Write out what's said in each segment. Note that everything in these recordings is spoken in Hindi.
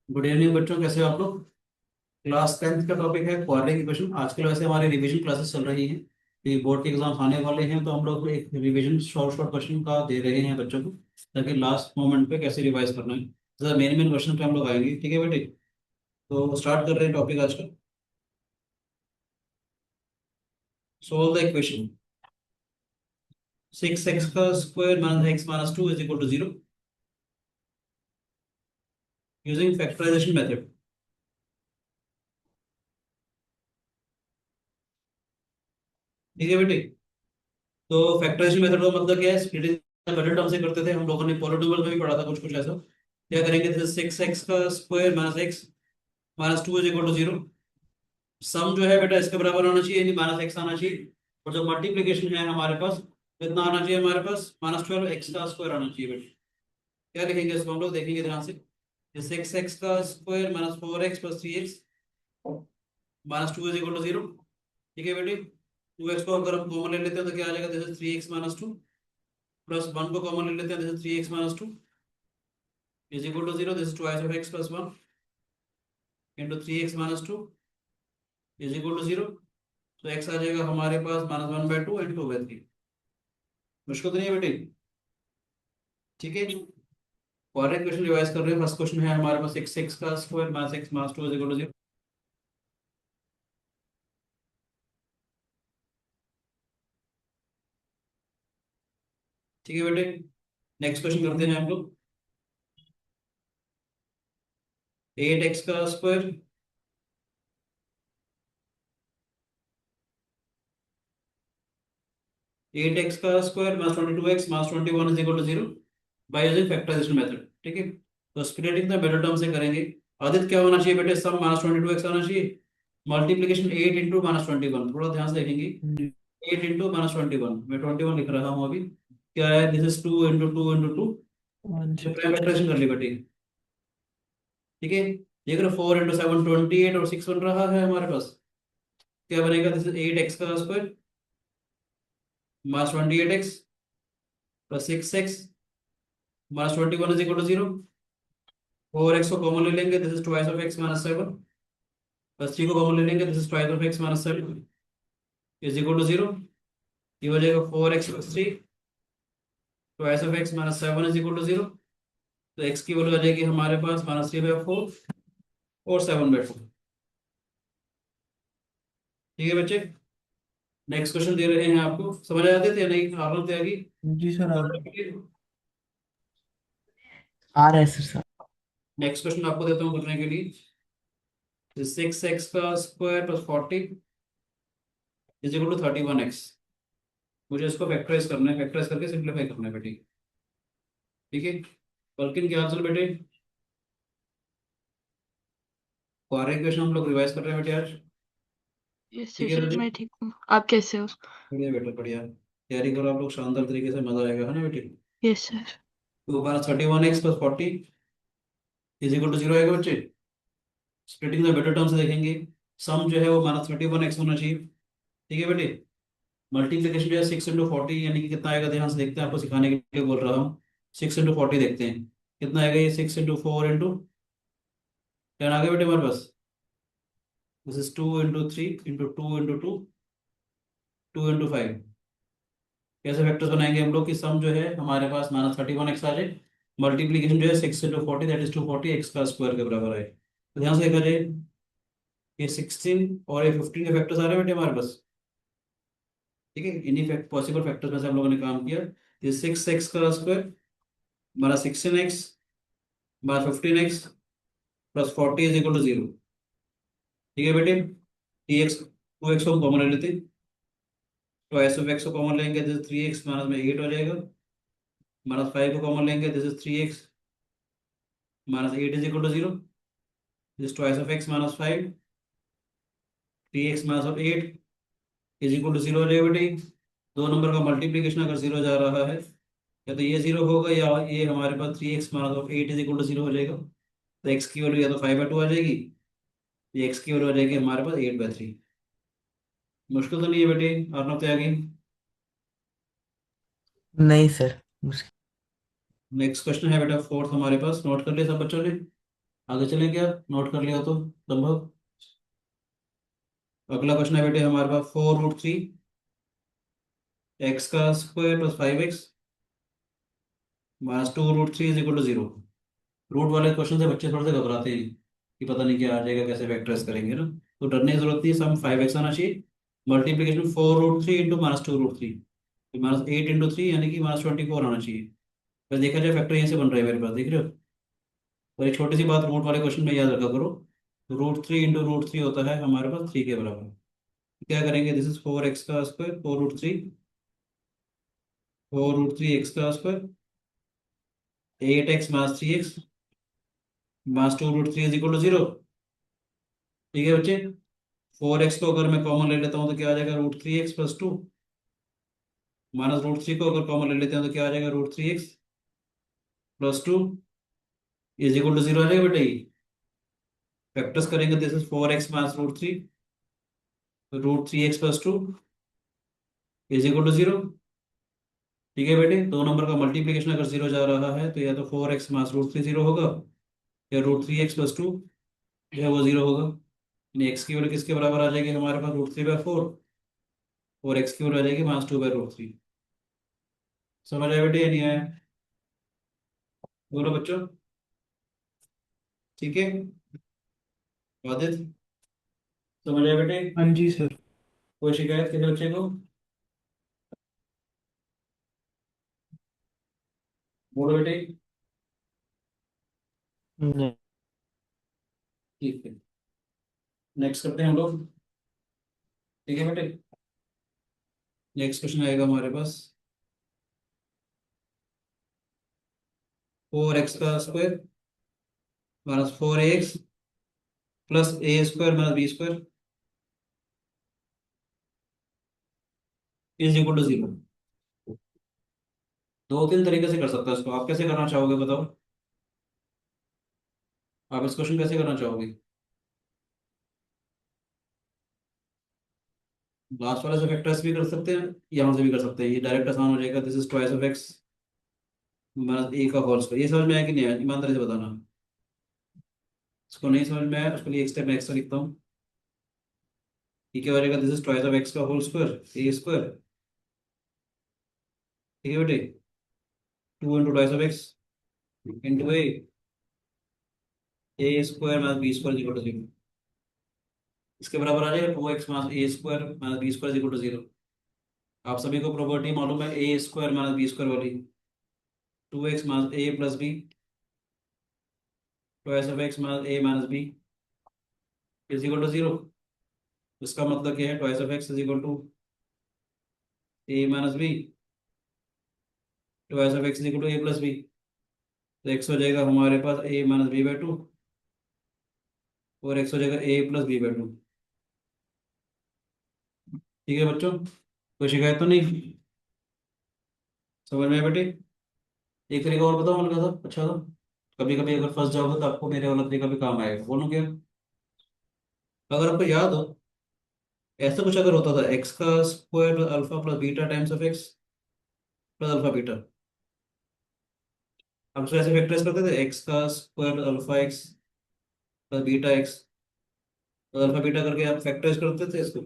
गुड इवनिंग बच्चों, कैसे हो आप लोग। क्लास 10th का टॉपिक है क्वाड्रेटिक इक्वेशन। आजकल वैसे हमारी रिवीजन क्लासेस चल रही हैं, कि बोर्ड के एग्जाम आने वाले हैं, तो हम लोग एक रिवीजन शॉर्ट शॉर्ट क्वेश्चन का दे रहे हैं बच्चों को, ताकि लास्ट मोमेंट पे कैसे रिवाइज करना है। जरा मेन मेन क्वेश्चन पे हम लोग आएंगे, ठीक है बेटे। तो स्टार्ट कर रहे हैं टॉपिक आज का। सोल्व द इक्वेशन 6x का square minus x minus 2 is equal to 0 using factorisation method. ठीक है बेटे। तो फैक्टराइजेशन मेथड का मतलब क्या है? स्प्लिटिंग बड़े टर्म से करते थे हम लोगों ने, पॉलिनोमियल में भी पढ़ा था कुछ कुछ ऐसा। क्या करेंगे? जैसे 6x का square minus x minus 2 is equal to 0। Sum जो है बेटा इसके बराबर होना चाहिए, यानी माइनस एक्स आना चाहिए। और जो मल्टीप्लीकेशन है हमारे पास, कितना आना चाहिए? हमारे पास -12 x का स्क्वायर आना चाहिए बेटा। क्या लिखेंगे इसको? हम लोग देखेंगे ध्यान से। 6x का square minus 4x plus 3x minus 2 is equal to 0। ठीक है बेटे। 2x को अगर हम कॉमन ले लेते हैं तो क्या आ जाएगा? जैसे 3x माइनस 2 प्लस 1 को कॉमन ले लेते हैं, जैसे 3x minus 2 is equal to 0। This is twice of x plus 1 into 3x minus 2 is equal to 0। तो x आ जाएगा हमारे पास -1/2 एंड 2/3। मुश्किल तो नहीं है बेटे। ठीक है। और एक क्वेश्चन रिवाइज कर रहे हैं। फर्स्ट क्वेश्चन है हमारे पास, एक्स एक्स का square minus x minus 2 is equal to 0। ठीक है बेटे। नेक्स्ट क्वेश्चन करते हैं हम लोग। 8x का स्क्वायर 8x का square minus 22x minus 21 is equal to 0 by using factorisation method. ठीक है। तो स्प्लिटिंग द मिडिल टर्म से करेंगे। आदित क्या होना चाहिए बेटे? सम -22x आना चाहिए, मल्टीप्लीकेशन 8 इंटू -21। थोड़ा ध्यान से देखेंगे। जी। 8 इंटू -21, मैं 21 लिख रहा हूँ अभी। क्या है? This is 2 into 2 into 2। हाँ जी। प्राइम फैक्टराइजेशन कर ली बेटे। ठीक है। देख रहे 4 इंटू 7 28 और 6 बन रहा है हमारे पास। क्या बनेगा? दिस इज 8x का square minus 28x plus 6x minus 21 is equal to 0। 4x को कॉमन ले लेंगे, this is twice of x minus 7 plus 3 को कॉमन ले लेंगे, this is twice of x minus 7 is equal to 0। ये हो जाएगा 4x plus 3 twice of x minus 7 is equal to 0। तो x की वैल्यू आ जाएगी हमारे पास -3/4 और 7/4। ठीक है बच्चे। नेक्स्ट क्वेश्चन दे रहे हैं आपको, समझ आते थे या नहीं? आप त्यागी। जी सर, आ रहा है सर। नेक्स्ट क्वेश्चन आपको देता हूँ करने के लिए। 6x का square plus 40 is equal to 31x। मुझे इसको फैक्टराइज करना है, फैक्टराइज करके सिंप्लीफाई करना है बेटे। ठीक है। बल्कि क्या हाल बेटे? और एक क्वेश्चन हम लोग रिवाइज कर रहे हैं बेटे आज। यस ठीक सर है सर, बेटे। मैं ठीक हूँ। आप कैसे हो? बढ़िया बेटा बढ़िया। तैयारी करो आप लोग, शानदार तरीके से, मजा आएगा, है ना बेटे। Yes sir. तो हमारा 31x plus 40 is equal to 0 आएगा बच्चे। स्प्लिटिंग द बेटर टर्म से देखेंगे। सम जो है वो -31x होना चाहिए। ठीक है बेटे। मल्टीप्लीकेशन जो है 6 इंटू 40, यानी कि कितना आएगा? ध्यान से देखते हैं, आपको सिखाने के लिए बोल रहा हूँ। 6 इंटू 40 देखते हैं कितना आएगा। ये 6 इंटू 4 इंटू 10 आ गया बेटे हमारे पास। This is 2 into 3 into 2 into 2 2 into 5। कैसे फैक्टर्स बनाएंगे हम लोग? कि सम जो है हमारे पास -31x आ जाए, मल्टीप्लीकेशन जो है 6 इंटू 40 दैट इज 240 एक्स का स्क्वायर के बराबर है। तो ध्यान से देखा जाए, ये 16 और ये 15 के फैक्टर्स आ रहे हैं बेटे हमारे पास। ठीक है। इन्हीं पॉसिबल फैक्टर्स में से हम लोगों ने काम किया। ये 6x का स्क्वायर हमारा 16x बार 15x plus 40 is equal to 0। ठीक है बेटे। टी एक्स 2x को हम कॉमन ले लेते हैं। तो एस ऑफ एक्स को कॉमन लेंगे, जैसे 3x माइनस में 8 हो जाएगा। -5 को कॉमन लेंगे, this is 3x minus 8 is equal to 0। This twice of x minus 5 3x minus of 8 is equal to 0 हो जाएगा बेटे। दो नंबर का मल्टीप्लीकेशन अगर 0 जा रहा है, या तो ये 0 होगा, या ये हमारे पास 3x minus of 8 is equal to 0 हो जाएगा। तो x की वैल्यू या तो 5/2 आ जाएगी, ये x की वैल्यू आ जाएगी हमारे पास 8/3। मुश्किल तो नहीं है बेटे, अर्नब त्यागी। नहीं सर, मुश्किल। नेक्स्ट क्वेश्चन है बेटा फोर्थ हमारे पास, नोट कर लिया सब बच्चों ने? आगे चलें क्या, नोट कर लिया तो संभव। अगला क्वेश्चन है बेटे हमारे पास 4√3 एक्स का square plus 5x minus 2√3 is equal to 0। Root वाले क्वेश्चन से बच्चे थोड़े से घबराते हैं कि पता नहीं क्या आ जाएगा, कैसे फैक्टराइज करेंगे ना। तो डरने की जरूरत नहीं, सम 5x आना चाहिए। मल्टीप्लीकेशन 4√3 इंटू -2√3, -8 × 3 यानी कि -24 आना चाहिए। बस देखा जाए फैक्टर यहीं से बन रहा है मेरे पास, देख रहे हो। और एक छोटी सी बात रूट वाले क्वेश्चन में याद रखा करो, √3 इंटू √3 होता है हमारे पास 3 के बराबर। क्या करेंगे, दिस इज 4x का स्क्वायर 4√3, 4√3 x का square 8x minus 3x minus 2√3 is equal to 0। ठीक है बच्चे। 4x को अगर मैं कॉमन ले लेता हूँ तो क्या आ जाएगा, √3x+2, माइनस √3 को अगर कॉमन ले लेते हैं तो क्या आ जाएगा, √3x+2 इज इक्वल टू 0 आ जाएगा बेटा ये। फैक्टर्स करेंगे, this is 4x minus √3, √3x+2 is equal to 0। ठीक है बेटे, दो नंबर का मल्टीप्लीकेशन अगर 0 जा रहा है तो या तो 4x माइनस √3 0 होगा, या √3x+2 जो है वो 0 होगा। यानी x की वैल्यू किसके बराबर आ जाएगी हमारे पास, √3/4, और x की वैल्यू आ जाएगी -2/√3। समझ आया बेटे या नहीं आया, बोलो बच्चों। ठीक है, आदित्य समझ आया बेटे। हाँ जी सर। कोई शिकायत किसी बच्चे को, बोलो बेटे। नहीं। ठीक है, नेक्स्ट करते हैं हम लोग। ठीक है बेटे, नेक्स्ट क्वेश्चन आएगा हमारे पास 4x² minus 4ax plus a² minus b² is equal to 0। दो तीन तरीके से कर सकते हो इसको, आप कैसे करना चाहोगे बताओ। आप इस क्वेश्चन कैसे करना चाहोगे। लास्ट वाले से फैक्टर्स भी कर सकते हैं, यहाँ से भी कर सकते हैं, ये डायरेक्ट आसान हो जाएगा। This is twice of x minus A का होल स्क्वायर। ये समझ में आया कि नहीं आया, ईमानदारी से बताना। इसको नहीं समझ में आया उसके लिए एक स्टेप मैं एक्स्ट्रा लिखता हूँ। ये क्या हो जाएगा, this is twice of x का होल स्क्वायर a²। ठीक है बेटे, 2 into twice of x into a² minus b² equal to 0। इसके बराबर आ जाएगा 2x minus a² minus b² equal to 0। आप सभी को प्रॉपर्टी मालूम है a² माइनस b² वाली, 2x minus a plus B twice of x minus a minus b is equal to 0। इसका मतलब क्या है, twice of x is equal to a minus b twice of x is equal to a plus b. तो x हो जाएगा हमारे पास a माइनस b/2 और x हो जाएगा a प्लस b/2। ठीक है बच्चों, कोई शिकायत तो नहीं, समझ में आया बेटे। एक तरीका और बताओ हल्का सा अच्छा सा, कभी कभी अगर फंस जाओगे तो आपको मेरे वाला तरीका भी काम आएगा, बोलो क्या। अगर आपको याद हो, ऐसा कुछ अगर होता था, एक्स का square plus alpha plus beta times of x plus alpha beta. हम उसको ऐसे फैक्टराइज करते थे, एक्स का square plus alpha x plus beta x plus alpha beta करके आप फैक्टराइज करते थे इसको।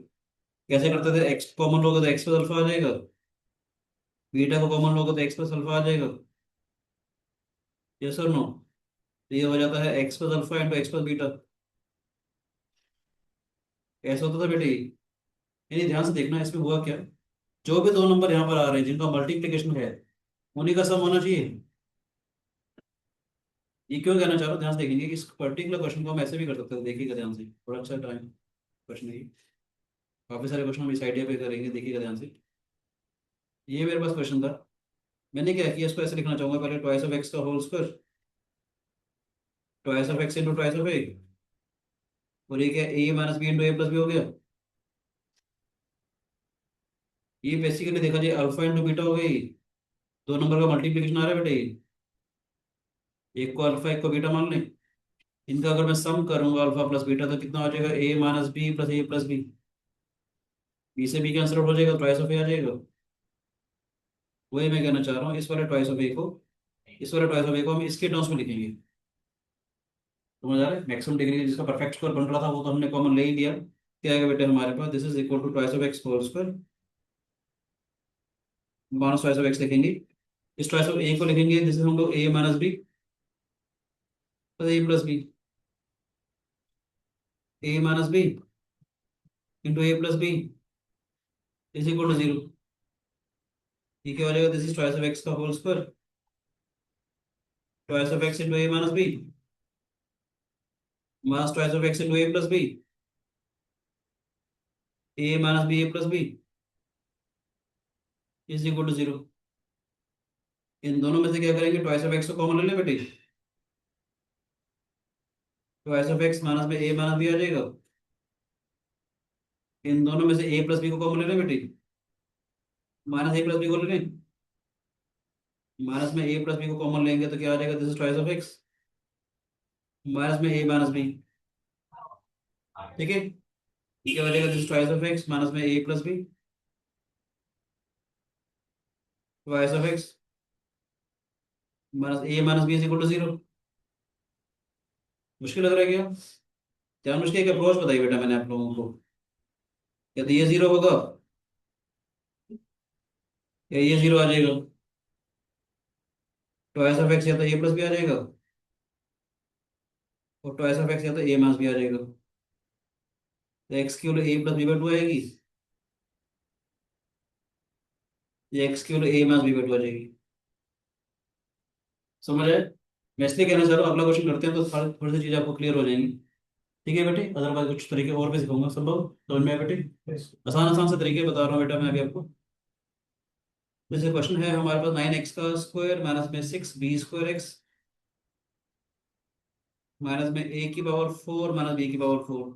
कैसे करते थे, एक्स कॉमन लोगे तो एक्स प्लस अल्फा आ जाएगा, बीटा को कॉमन लोगे तो एक्स प्लस अल्फा आ जाएगा। यस और नो। तो ये हो जाता है x plus alpha into X plus beta. ऐसा होता था बेटे ये। यानी ध्यान से देखना इसमें हुआ क्या, जो भी दो नंबर यहाँ पर आ रहे हैं जिनका मल्टीप्लीकेशन है उन्हीं का सम होना चाहिए। ये क्यों कहना चाह रहा हूँ, ध्यान से देखेंगे कि इस पर्टिकुलर क्वेश्चन को हम ऐसे भी कर सकते हैं, देखिएगा ध्यान से, थोड़ा अच्छा टाइम क्वेश्चन है ये। काफी सारे क्वेश्चन हम इस आइडिया पे करेंगे, देखिएगा ध्यान से। ये मेरे पास क्वेश्चन था, मैंने क्या किया, इसको ऐसे लिखना चाहूंगा, पहले ट्वाइस ऑफ एक्स का whole square, twice of x into twice of A, और ये क्या A minus B into A plus B हो गया। ये बेसिकली देखा जाए अल्फा इंटू बीटा हो गई, दो नंबर का मल्टीप्लीकेशन आ रहा है बेटे ये। एक को अल्फा एक को बीटा मान लें, इनका अगर मैं सम करूंगा अल्फा प्लस बीटा तो कितना हो जाएगा, ए माइनस बी प्लस ए प्लस बी। बी से बी कैंसिल आउट हो जाएगा, ट्वाइस ऑफ ए आ जाएगा। वही मैं कहना चाह रहा हूँ, इस वाले ट्वाइस ऑफ ए को, इस वाले ट्वाइस ऑफ ए को हम इसके टर्म्स में लिखेंगे। समझ आ रहा है? मैक्सिमम डिग्री जिसका परफेक्ट स्क्वायर बन रहा था वो तो हमने कॉमन ले ही लिया। क्या आएगा बेटे हमारे पास, this is equal to twice of X whole square minus twice of X लिखेंगे। इस ट्वाइस ऑफ ए को लिखेंगे, दिस इज हम लोग A minus B A plus B, A minus B into A plus B is equal to zero. ये क्या हो जाएगा, this is twice of x का whole square twice of x into A minus B minus twice of x into A plus B A minus B A plus B is equal to zero. इन दोनों में से क्या करेंगे, ट्वाइस ऑफ एक्स को कॉमन ले लें बेटे, ट्वाइस ऑफ एक्स माइनस में ए माइनस बी आ जाएगा। इन दोनों में से ए प्लस बी को कॉमन ले लें बेटे, माइनस ए प्लस बी को ले लें। माइनस में ए प्लस बी को कॉमन लेंगे तो क्या आ जाएगा, this is twice of x minus में ए माइनस बी। ठीक है, ये क्या हो जाएगा, this is twice of x minus में A plus B twice of x minus A minus B is equal to zero. मुश्किल लग रहा है क्या? क्या मुश्किल, एक अप्रोच बताइए बेटा मैंने आप लोगों को। या तो ये जीरो होगा या ये जीरो आ जाएगा। ट्वाइस ऑफ एक्स या तो ए प्लस बी आ जाएगा और ट्वाइस ऑफ एक्स या तो ए माइनस बी आ जाएगा। तो एक्स की value A plus B by two आएगी या एक्स की value A minus B by two आ जाएगी। समझ आए? मैं इसलिए कहना चाह रहा हूँ अगला क्वेश्चन करते हैं तो थोड़ी थोड़ी सी चीज़ आपको क्लियर हो जाएंगी। ठीक है बेटे, अदरवाइज कुछ तरीके और भी सिखाऊंगा, संभव समझ में आया बेटे? आसान आसान से तरीके बता रहा हूँ बेटा मैं अभी आपको। जैसे क्वेश्चन है हमारे पास 9x का स्क्वायर माइनस में 6b² x माइनस में a की पावर 4 माइनस b की पावर 4।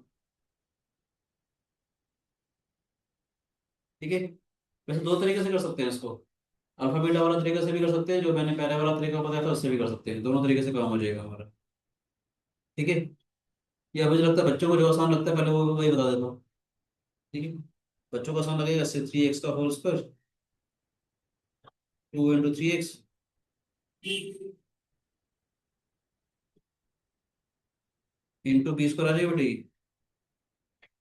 ठीक है, वैसे दो तरीके से कर सकते हैं इसको, अल्फा बीटा वाला तरीके से भी कर सकते हैं, जो मैंने पहले वाला तरीका बताया था उससे भी कर सकते हैं, दोनों तरीके से काम हो जाएगा हमारा। ठीक है, या मुझे लगता है बच्चों को जो आसान लगता है पहले वो वही बता देता हूँ। ठीक है, बच्चों को आसान लगेगा, इससे 3x का whole square 2 × 3x into B square आ जाएगा बेटी।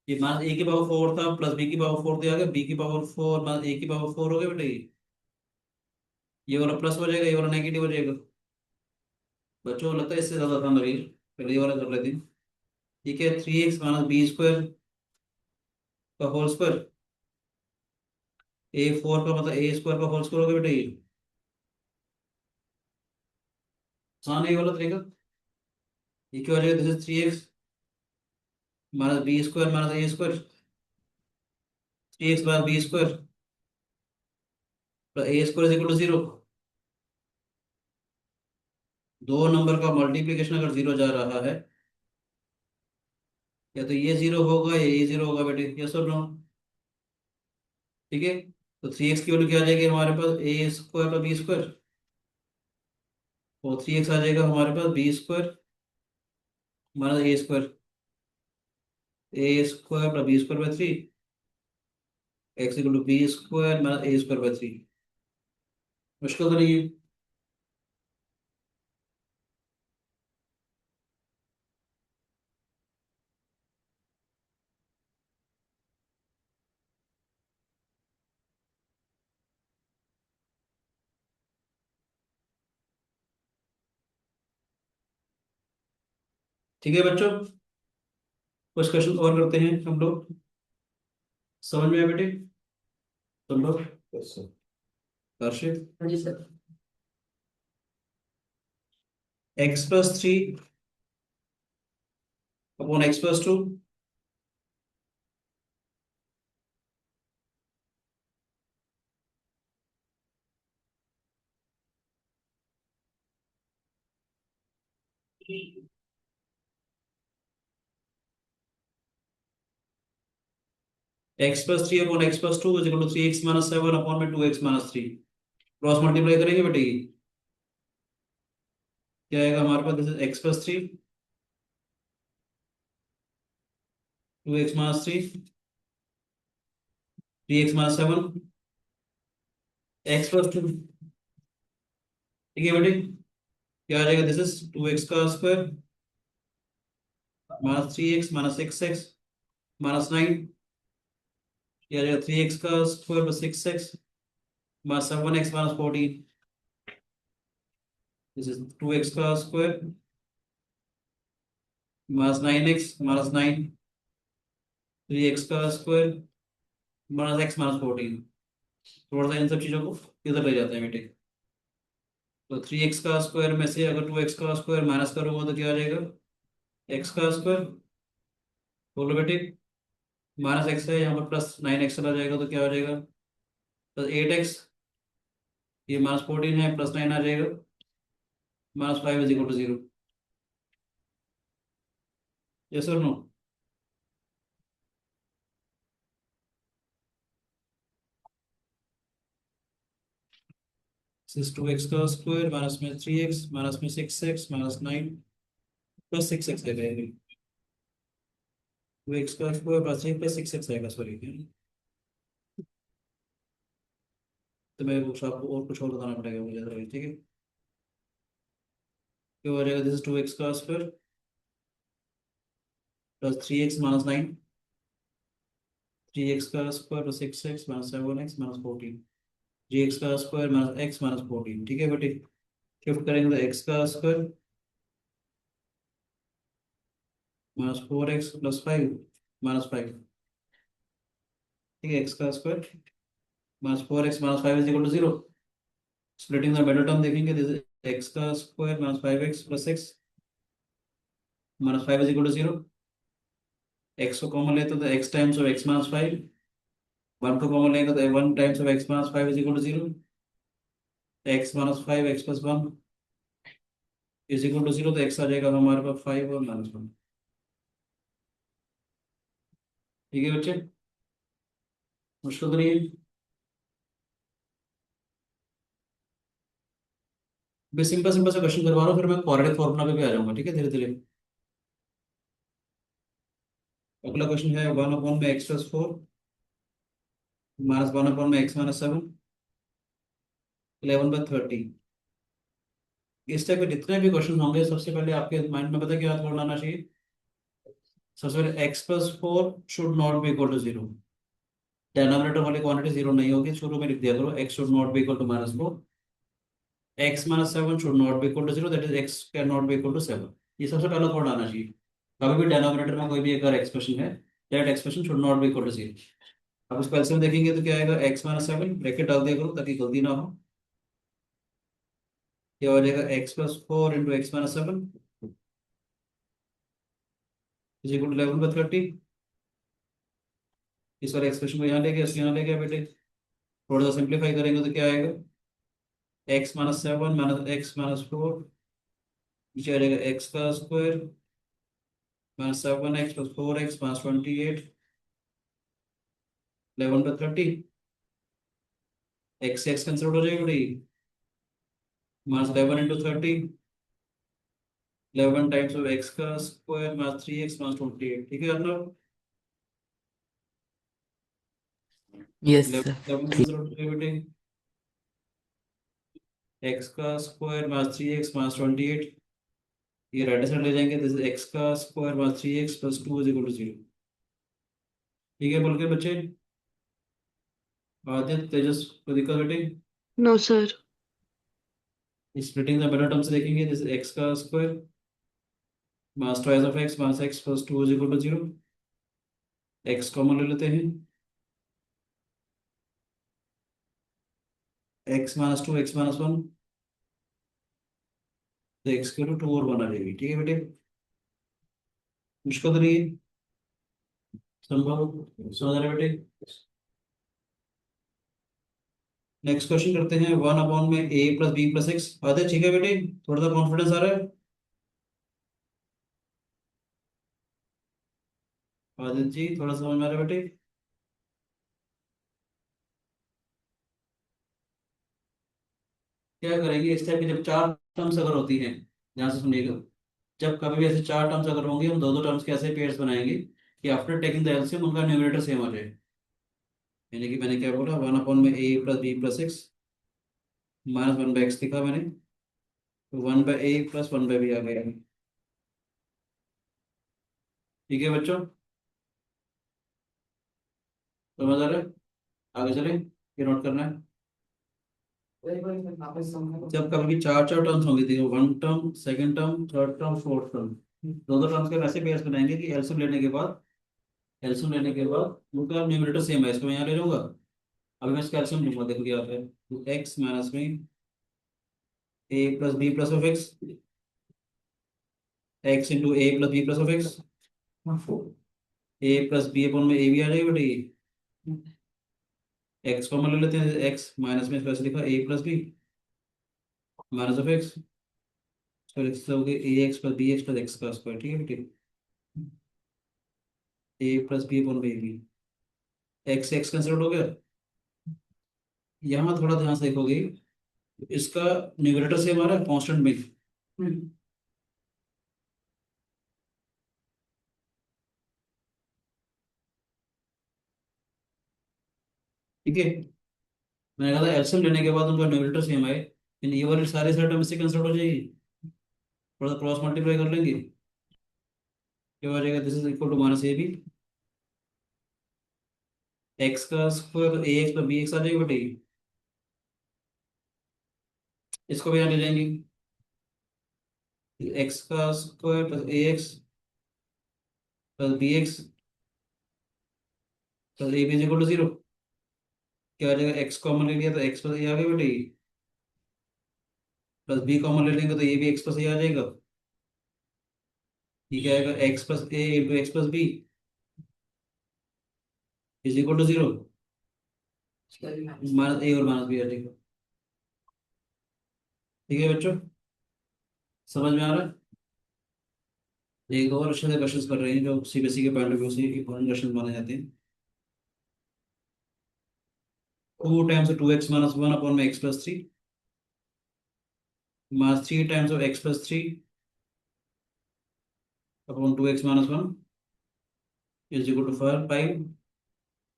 ये माइनस ए की पावर 4 था प्लस बी की पावर 4 दिया गया, बी की पावर 4 माइनस ए की पावर 4 हो गया बेटी। ये वाला प्लस हो जाएगा, ये वाला नेगेटिव हो जाएगा। बच्चों को लगता है इससे ज्यादा आसान लगेगा, पहले ये वाला कर लेते हैं। ठीक है, 3x माइनस b² का होल स्क्वायर a4 का मतलब a² का होल स्क्वायर हो गया बेटा। ये आसान है ये वाला तरीका। ये क्या हो जाएगा, this is 3x minus b² minus a² 3x minus b² plus a² is equal to zero. दो नंबर का मल्टीप्लीकेशन अगर जीरो जा रहा है या तो ये जीरो होगा या ये जीरो होगा बेटे, यस और नो? ठीक है, तो 3x की वैल्यू क्या आ जाएगी हमारे पास, a² प्लस b² और 3x आ जाएगा हमारे पास b² minus a² a² plus b² by 3 x equal to b² minus a² by 3। मुश्किल तो नहीं है? ठीक है बच्चों, कुछ क्वेश्चन और करते हैं हम लोग। समझ में आया बेटे? संभव, हर्षित? हाँ जी sir. x+3 upon x+2 x+3 upon x+2 is equal to 3x−7 upon में 2x−3। क्रॉस मल्टीप्लाई करेंगे बेटे, ये क्या आएगा हमारे पास, this is x+3 2x−3 3x−7 x+2। ठीक है बेटे, क्या आ जाएगा, दिस इज 2x का square minus 3x minus 6x minus 9, या 3x का square plus 6x minus 7x minus 14, this is 2x का square minus 9x minus 9, 3x का स्क्वायर माइनस x माइनस 14। थोड़ा सा इन सब चीज़ों को इधर ले जाते हैं बेटे। तो 3x का स्क्वायर में से अगर 2x का स्क्वायर माइनस करूँगा तो क्या आ जाएगा, x का स्क्वायर। बोलो बेटे, माइनस एक्स है यहाँ पर, प्लस 9x चला जाएगा तो क्या हो जाएगा, प्लस 8x, ये माइनस 14 है, प्लस 9 आ जाएगा, minus 5 is equal to 0। Yes और नो? सिक्स 2x का स्क्वायर माइनस में 3x माइनस में 6x माइनस 9 प्लस 6x है, 2x का स्क्वायर प्लस 3 प्लस 6x आएगा, सॉरी। तो मैं कुछ आपको और कुछ और बताना पड़ेगा मुझे जरा, ठीक है। क्या हो जाएगा, दिस इज 2x का square plus 3x minus 9, 3x का square plus 6x minus 7x minus 14, 3x का स्क्वायर माइनस x माइनस 14, ठीक है बेटे। शिफ्ट करेंगे तो x का square minus 4x plus 5 minus 5, ठीक है, x का square minus 4x minus 5 is equal to 0। Splitting the middle term देखेंगे, दिस इज x का square minus 5x plus 6 minus 5 is equal to 0। x को कॉमन लेते तो x times of x minus 5, 1 को कॉमन लेंगे तो 1 times of x minus 5 is equal to 0, x minus 5 x plus 1 is equal to 0, तो x आ जाएगा हमारे पास 5 और माइनस 1, ठीक है बच्चे। मुश्किल तो नहीं है। मैं सिंपल सिंपल से क्वेश्चन करवा रहा हूँ, फिर मैं क्वाड्रेटिक फॉर्मूला पे भी आ जाऊंगा, ठीक है, धीरे धीरे। अगला क्वेश्चन है 1 अपॉन में x प्लस 4 माइनस 1 अपॉन में x माइनस 7 11/30। इस टाइप के जितने भी क्वेश्चन होंगे, सबसे पहले आपके माइंड में पता क्या थोड़ा आना चाहिए। सबसे पहले x plus 4 should not be equal to 0, denominator वाली क्वांटिटी 0 नहीं होगी, शुरू में लिख दिया करो x should not be equal to -4, x minus 7 should not be equal to 0, that is x can not be equal to 7। ये सबसे पहला थोड़ा आना चाहिए। कभी भी डिनोमिनेटर में कोई भी अगर एक्सप्रेशन है, that expression should not be equal to 0। अब उसको एलसीएम देखेंगे तो क्या आएगा, x माइनस 7 ब्रैकेट डाल दिया करो ताकि गलती ना हो। क्या हो जाएगा, x plus 4 into x minus 7 is equal to 11/30। इस वाले एक्सप्रेशन को यहाँ ले गया, इसको यहाँ ले गया बेटे। थोड़ा सा सिंप्लीफाई करेंगे तो क्या आएगा, x minus 7 minus x minus 4, नीचे आ जाएगा एक्स का square minus 7x plus 4x minus 28, 11/30। X X cancel हो जाएगा बेटे, माइनस 11 × 30, 11 टाइम्स ऑफ एक्स का स्क्वायर माइनस 3x माइनस 28, ठीक है अपना। Yes sir. 11 ठीक। कैंसिल हो जाएगा बेटे, एक्स का स्क्वायर माइनस 3x माइनस 28, ये राइट साइड ले जाएंगे, दिस इज एक्स का square minus 3x plus 2 is equal to 0, ठीक है बोल के बच्चे। आदित्य तेजस को दिक्कत बेटे। No, sir. Splitting the middle term से देखेंगे, दिस एक्स का square minus twice of x minus x plus 2 is equal to 0, x common ले लेते हैं, एक्स माइनस 2 एक्स माइनस 1, तो एक्स के 2 और 1 आ जाएगी, ठीक है बेटे। मुश्किल तो नहीं है, संभव समझ रहे बेटे। नेक्स्ट क्वेश्चन करते हैं, 1 अपॉन में a plus B plus x. Aditya ठीक है बेटे, थोड़ा सा कॉन्फिडेंस आ रहा है। आदित्य जी थोड़ा समझ में आ रहा है बेटे। क्या करेंगे इस टाइप की, जब चार टर्म्स अगर होती हैं, ध्यान से सुनिएगा, जब कभी भी ऐसे चार टर्म्स अगर होंगे, हम दो दो टर्म्स के ऐसे पेयर्स बनाएंगे कि आफ्टर टेकिंग द एलसीएम उनका न्यूमरेटर सेम हो जाए। यानी कि मैंने क्या बोला, 1 अपॉन में a plus B plus x minus 1/x लिखा मैंने, तो 1/a प्लस 1/b आ गया। ठीक है बच्चों, समझ आ रहा है? आगे चलें, ये नोट करना है। जब कभी चार चार टर्म्स होंगी थी, one term, second term, third term, fourth term, दो दो टर्म्स के वैसे पेयर्स बनाएंगे कि एलसीएम लेने के बाद, उनका न्यूमरेटर सेम है, इसको मैं यहाँ ले लूंगा। अभी मैं इसका एलसीएम लूंगा, देखो क्या है, तो एक्स माइनस में A plus B plus of X, X into A plus B plus of X, A plus B upon में ए भी आ जाएगा बेटा, ये एक्स कॉमन ले लेते हैं, एक्स माइनस में वैसे लिखा A plus B minus of X, फिर एक्स हो गया A x plus B x plus X का स्क्वायर, ठीक है बेटे, A plus B upon B, X X cancel हो गया। यहाँ थोड़ा ध्यान से देखोगे, इसका न्यूमरेटर से हमारा कांस्टेंट में, ठीक है, मैंने कहा था एलसीएम लेने के बाद उनका न्यूमरेटर सेम आए, लेकिन ये वाली सारी टर्म इससे कैंसिल हो जाएगी, थोड़ा सा क्रॉस मल्टीप्लाई कर लेंगे, क्या हो जाएगा, this is equal to minus a b, x का square a x plus B x आ जाएगा बेटे, इसको भी यहाँ ले जाएंगे, एक्स का square plus a x plus B x plus a b is equal to zero, क्या आ जाएगा, एक्स कॉमन ले लिया तो एक्स प्लस ए आ गया बेटे, प्लस बी कॉमन ले लेंगे तो ये भी एक्स प्लस ए आ जाएगा, ये क्या आएगा, X plus A into X plus B is equal to zero, minus A और माइनस बी आ जाएगा। ठीक है बच्चों, समझ में आ रहा है? एक और अच्छे से क्वेश्चन कर रहे हैं जो सीबीएसई के पॉइंट ऑफ व्यू से इंपॉर्टेंट क्वेश्चन माने जाते हैं। 2 टाइम्स 2x माइनस 1 अपॉन में x plus 3 minus 3 times of x plus 3 upon 2x minus 1 is equal to 5,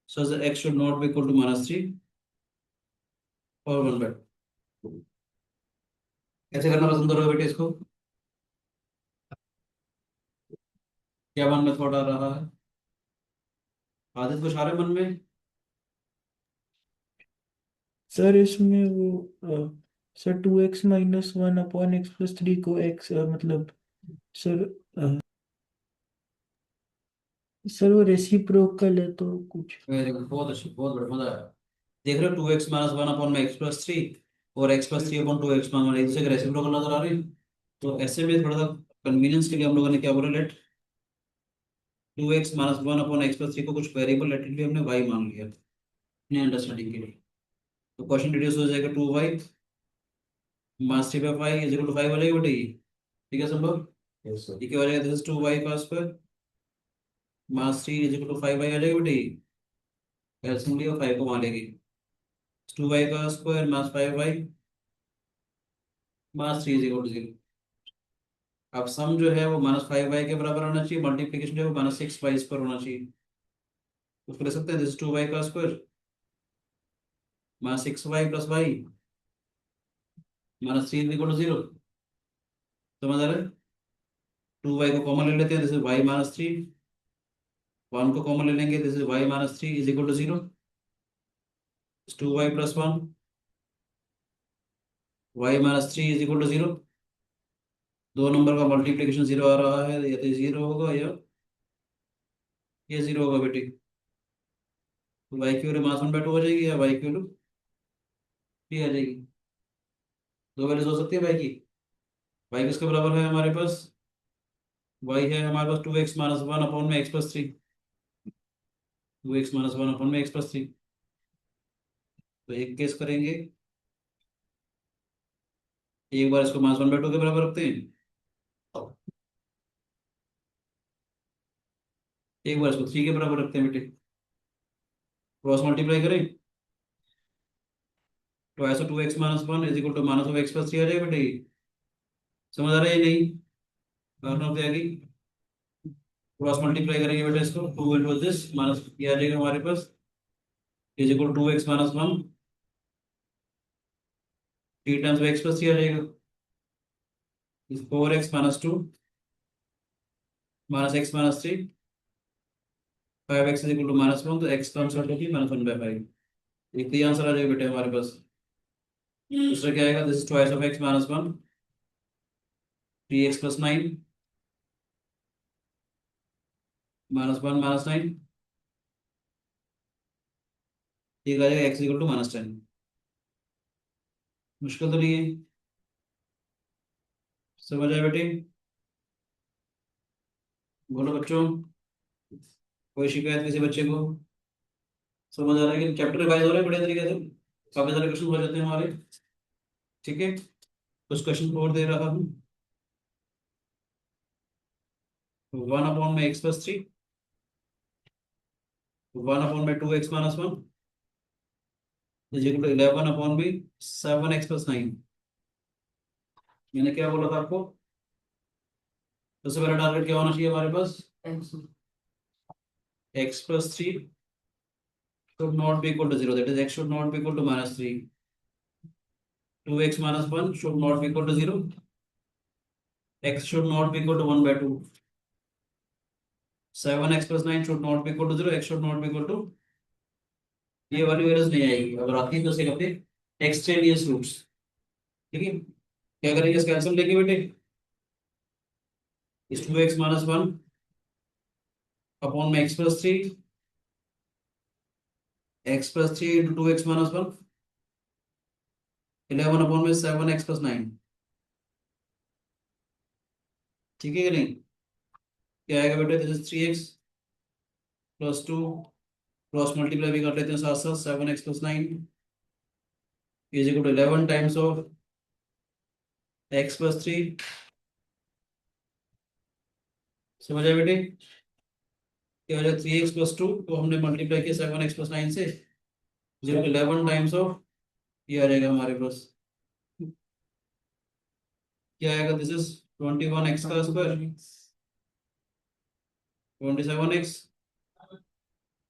so the x should not be equal to minus 3 और 1/2। कैसे करना पसंद करोगे बेटे इसको, क्या मन में थोड़ा रहा है, आदित्य कुछ आ रहा है मन में? सर इसमें वो सर 2x-1 अपॉन x+3 को x मतलब सर सर वो रेसिप्रोकल है तो कुछ वेरी गुड, बहुत अच्छी, बहुत बढ़िया, मजा आया। देख रहे हो 2x माइनस 1 अपॉन में x प्लस 3 और x plus 3 upon 2x minus 1 एक दूसरे के रेसिप्रोकल नजर आ रही है। तो ऐसे में थोड़ा सा कन्वीनियंस के लिए हम लोगों ने क्या बोला, late 2x-1 upon x plus 3 को कुछ वेरिएबल लेट के लिए हमने y मान लिया अपने अंडरस्टैंडिंग के लिए। तो क्वेश्चन रिड्यूस हो जाएगा 2y minus 3/5 is equal to 5 हो जाएगा बेटे ये। ठीक है संभव, ये क्या हो जाएगा, दिस इज 2y का square minus 3 is equal to 5y आ जाएगा बेटे ये, एलसीएम लिया 5 को वहां लेंगे, 2y का square minus 5y minus 3 is equal to 0। अब सम जो है वो -5y के बराबर होना चाहिए, मल्टीप्लीकेशन जो है वो -6y पर होना चाहिए, उसको ले सकते हैं, दिस 2y का square -6y plus y -3 is equal to 0। समझ आ रहा है? 2y को कॉमन ले लेते हैं, दिस इज y -3, 1 को कॉमन ले लेंगे, this is y -3 is equal to 0, 2y plus 1 y -3 is equal to 0। दो नंबर का मल्टीप्लीकेशन 0 आ रहा है, या तो 0 होगा या ये 0 होगा बेटे, तो y की वैल्यू -1/2 हो जाएगी या y की वैल्यू 3 आ जाएगी, दो वैल्यूज हो सकती है y की। y किसके बराबर है हमारे पास, y है हमारे पास 2x-1 अपॉन में x प्लस 3, 2x-1 अपॉन में x प्लस 3। तो एक केस करेंगे, एक बार इसको -1/2 के बराबर रखते हैं, एक बार इसको 3 के बराबर रखते हैं बेटे, क्रॉस मल्टीप्लाई करें तो ऐसा 2x-1 is equal to minus of x plus 3 आ जाएगा बेटे, समझ आ रहा है या नहीं? करना तो आगे क्रॉस मल्टीप्लाई करेंगे बेटा, इसको 2 इंटू दिस माइनस ये आ जाएगा हमारे पास is equal to 2x-1 3 times x plus 3 आ जाएगा, 4x -2 -x -3 5x is equal to -1, तो x का आंसर होगी -1/5। एक तो ये आंसर आ जाएगा बेटे हमारे पास। दूसरा क्या आएगा, this is twice of x -1, 3x + 9 -1 -9, एक आ जाएगा x इक्वल टू -10। मुश्किल तो नहीं है, समझ आए बेटे? बोलो बच्चों, कोई शिकायत किसी बच्चे को? समझ आ रहा है कि चैप्टर रिवाइज हो रहा है बढ़िया तरीके से? काफी सारे क्वेश्चन हो जाते हैं हमारे। ठीक है, कुछ क्वेश्चन और दे रहा हूँ। 1/x + 3, 1/2x - 1 is equal to 11/7x + 9। मैंने क्या बोला था आपको? सबसे पहला टारगेट क्या होना चाहिए हमारे पास? x + 3 should not be equal to 0, that is x should not be equal to -3, 2x - 1 should not be equal to 0, x should not be equal to 1/2, 7x + 9 should not be equal to 0, x should not be equal to, ये वाली वैल्यूज नहीं आएगी। अगर आती है तो उसे कहते हैं एक्सट्रेनियस रूट्स। ठीक है, क्या करेंगे, इस कैंसिल लेंगे बेटे। इस 2x - 1 अपॉन में x + 3, x + 3 into 2x - 1, 11/7x + 9। ठीक है कि नहीं? क्या आएगा बेटे, this is 3x + 2, cross multiply भी कर लेते हैं साथ साथ, 7x + 9 is equal to 11 times of x + 3। समझ आए बेटे? क्या हो जाएगा, 3x + 2 को हमने मल्टीप्लाई किया 7x + 9 से, 11 टाइम्स ऑफ, ये आ जाएगा हमारे पास। क्या आएगा, this is 21x², 27x,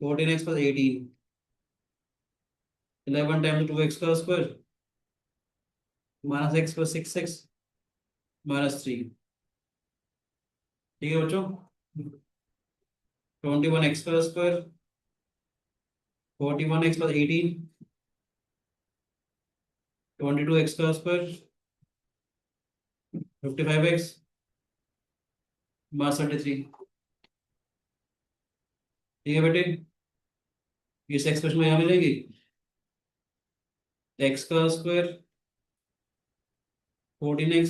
14x + 18, 11 times 2x² -x + 6x -3। ठीक है बच्चों, 21x², 41x + 18, 22x², 55x -33। ठीक है बेटे, इस एक्सप्रेशन में यहाँ मिलेगी x², 14x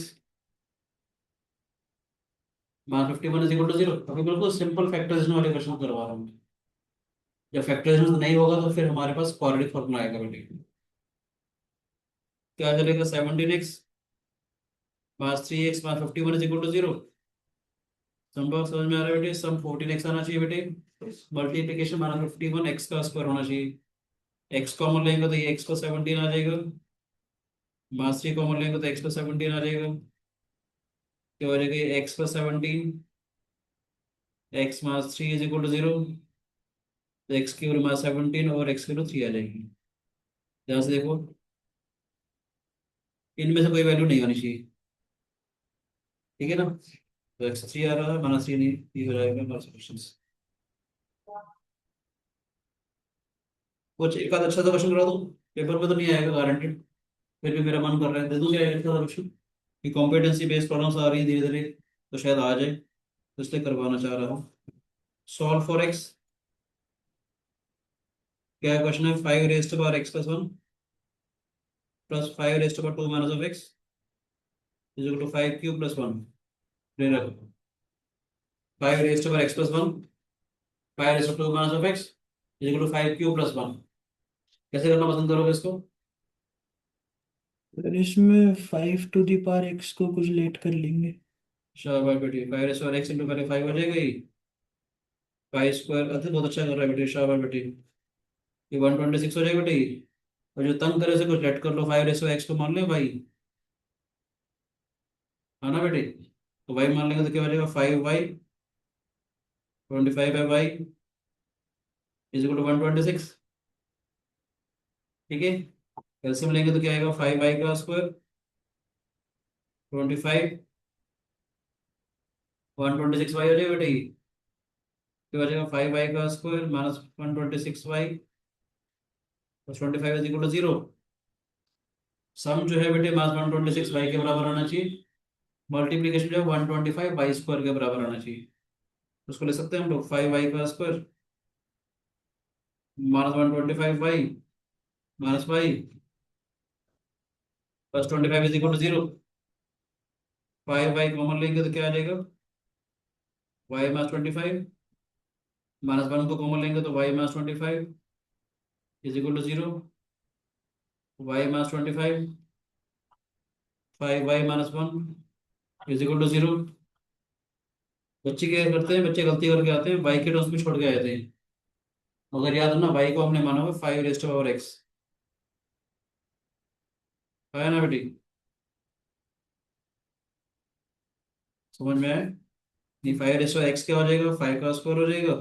-51 is equal to 0। अभी बिल्कुल सिंपल फैक्टराइजेशन वाले क्वेश्चन करवा रहा हूँ। जब फैक्टराइजेशन नहीं होगा तो फिर हमारे पास क्वाड्रेटिक फॉर्मूला आएगा बेटे। क्या चलेगा, 17x -3x -51 is equal to 0। संभव समझ में आ रहा है बेटे? सम 14x आना चाहिए बेटे, मल्टीप्लीकेशन -51 x² होना चाहिए। x कॉमन लेंगे तो ये x + 17 आ जाएगा, -3 कॉमन लेंगे तो x + 17 आ जाएगा। क्या हो जाएगा, x + 17, x -3 is equal to 0, तो x³ -17 और x³ 3 आ जाएगी। ध्यान से देखो, इनमें से कोई वैल्यू नहीं आनी चाहिए। ठीक है ना? तो x3 आ रहा है, -3 नहीं, ये हो जाएगा हमारा सॉल्यूशन। कुछ एक आध अच्छा सा क्वेश्चन करा दो, पेपर में तो नहीं आएगा गारंटेड, फिर भी मेरा मन कर रहा है दे दूं क्या अच्छा सा क्वेश्चन, कि कॉम्पिटेंसी बेस्ड प्रॉब्लम्स आ रही है धीरे धीरे, तो शायद आ जाए, तो इसलिए करवाना चाह रहा हूँ। सॉल्व फॉर x, क्या क्वेश्चन है, 5 raised to power x + 1 + 5 raised to power 2 - x is equal to 5³ + 1। ले रखो, 5 raised to power x + 1, 5 raised to 2 - x is equal to 5³ + 1। कैसे करना पसंद करोगे इसको? अगर इसमें 5 to the power x को कुछ लेट कर लेंगे। शाबाश बेटी, 5 raised to power x into पहले 5 हो जाएगा, ये 5² अच्छा बहुत अच्छा कर रहा है बेटी, शाबाश बेटी। ये 126 हो जाएगा बेटी। और जो तंग करे से कुछ लेट कर लो, 5 raised to x को मान लो भाई, है ना बेटी? तो y मान लेंगे तो क्या हो जाएगा, 5y, 25/y is equal to 126। ठीक है, एलसीएम लेंगे तो क्या आएगा, 5y² 25, 126y हो जाएगा बेटी। फिर बचेगा 5y का square minus 126y plus 25 is equal to 0। Sum जो है बेटे माइनस 126y के बराबर आना चाहिए, मल्टीप्लीकेशन जो है 125 y स्क्वायर के बराबर आना चाहिए। उसको ले सकते हैं हम लोग 5y का square minus 125y minus y plus 25 is equal to 0। 5y common लेंगे तो क्या आ जाएगा, y माइनस 25 माइनस 1 को कॉमन लेंगे तो y minus 25 is equal to 0। y minus 25 5y minus 1 is equal to 0। बच्चे क्या करते हैं, बच्चे गलती करके आते हैं y के टर्म्स में छोड़ के आए थे। अगर याद हो ना, y को हमने माना हुआ 5 रेस्ट पावर x, है ना बेटी, समझ में आया? नहीं, 5 रेस्ट पावर x क्या हो जाएगा, 5 का स्क्वायर हो जाएगा,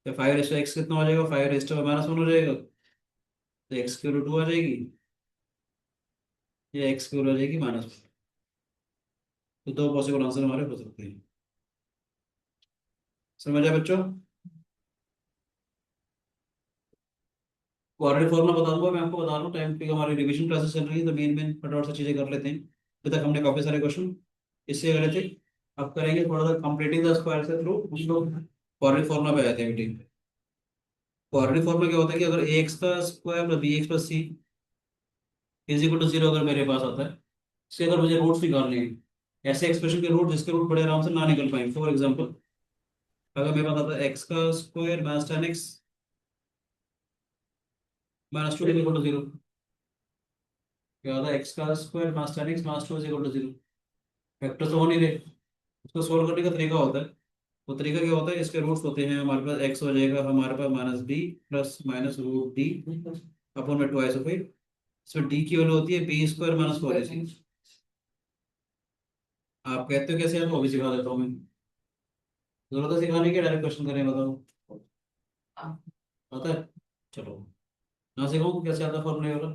या 5 रेस्ट पावर x कितना हो जाएगा, 5 रेस्ट पावर -1 हो जाएगा, तो x की रूट 2 आ जाएगी, या x की वैल्यू आ जाएगी -1। तो दो पॉसिबल आंसर हमारे हो सकते हैं। समझ आया बच्चों? क्वाड्रेटिक फॉर्मूला बता दूंगा मैं आपको, बता रहा हूँ टाइम पे हमारी रिवीजन क्लासेस चल रही है, तो मेन मेन फटाफट से चीजें कर लेते हैं। अभी तक हमने काफी सारे क्वेश्चन इससे करे थे, अब करेंगे थोड़ा सा कंप्लीटिंग द स्क्वायर से थ्रू हम लोग क्वाड्रेटिक फॉर्मूला पे आए थे बेटे। क्वाड्रेटिक फॉर्मूला क्या होता है कि अगर ए एक्स का square plus B x plus c is equal to 0 अगर मेरे पास आता है, इसके अगर मुझे रूट्स निकालने हैं, ऐसे एक्सप्रेशन के रूट जिसके रूट बड़े आराम से ना निकल पाए, फॉर एग्जाम्पल अगर मेरे पास आता है एक्स का square minus 10x minus 2 equal to 0, क्या होता है एक्स का square minus 10x minus 2 equal to 0। Factor तो हो नहीं रहे, उसको सोल्व करने का तरीका होता है। वो तरीका क्या होता है, इसके रूट्स होते हैं हमारे पास, एक्स हो जाएगा हमारे पास minus B plus minus root D upon में ट्वाइस ऑफ इट। इसमें डी की वैल्यू होती है बी स्क्वायर माइनस 4ac। आप कहते हो कैसे, आपको अभी सिखा देता हूँ मैं, जरूरत है सिखाने की, डायरेक्ट क्वेश्चन करें बताओ, आता है? चलो ना सिखाऊँ कैसे आता फॉर्मूला वाला,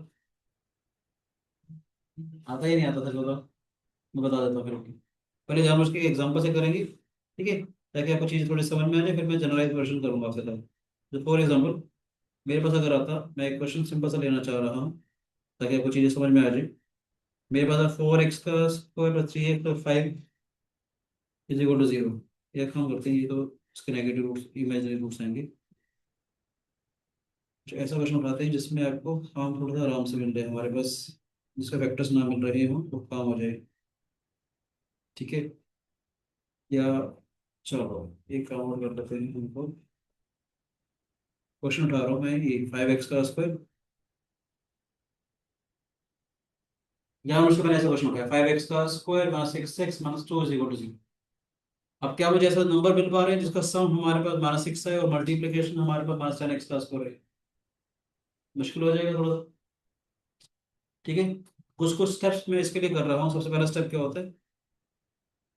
आता ही नहीं आता था, चलो मैं बता देता हूँ फिर। पहले जानबूझ के एग्जाम्पल से करेंगे, ठीक है, ताकि आपको चीज़ थोड़ी समझ में आ जाए, फिर मैं जनरलाइज वर्जन करूंगा आपके साथ। तो फॉर एग्जाम्पल मेरे पास अगर आता, मैं एक क्वेश्चन सिंपल सा लेना चाह रहा हूँ ताकि आपको चीज़ें समझ में आ जाए। मेरे पास 4x का square plus 3x plus 5 is equal to 0। एक काम करते हैं, ये तो इसके नेगेटिव रूट्स इमेजिनरी रूट्स आएंगे। तो ऐसा क्वेश्चन उठाते हैं जिसमें आपको काम थोड़ा सा आराम से मिल जाए हमारे पास, जिसका फैक्टर्स ना मिल रहे हो तो काम हो जाए, ठीक है? या चलो एक काम और कर लेते हैं हमको, क्वेश्चन उठा रहा हूँ मैं ये 5x का स्क्वायर, यहाँ मुझसे मैंने ऐसा क्वेश्चन उठाया 5x का square minus 6x minus 2 is equal to 0। अब क्या मुझे ऐसा नंबर मिल पा रहे हैं जिसका सम हमारे पास -6 है और मल्टीप्लीकेशन हमारे पास -10x का स्क्वायर है? मुश्किल हो जाएगा थोड़ा सा, ठीक है। कुछ कुछ स्टेप्स मैं इसके लिए कर रहा हूँ। सबसे पहला स्टेप क्या होता है,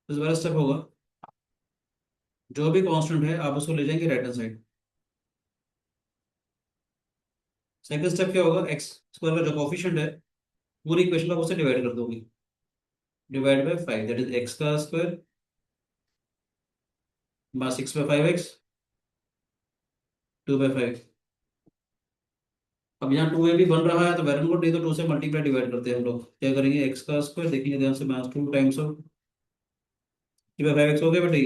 सबसे पहला स्टेप होगा जो भी कांस्टेंट है आप उसको ले जाएंगे right hand side. Second step क्या होगा, एक्स स्क्वायर का जो कोफिशिएंट है पूरी इक्वेशन का उससे डिवाइड कर दोगे, divide by 5 that is x का square minus 6 by 5x 2 by 5। अब यहाँ 2a भी बन रहा है तो वेरन को नहीं तो 2 से मल्टीप्लाई डिवाइड करते हैं हम लोग, क्या करेंगे एक्स का स्क्वायर देखेंगे ध्यान से माइनस 2 टाइम्स ऑफ 3/5x हो गया बेटे।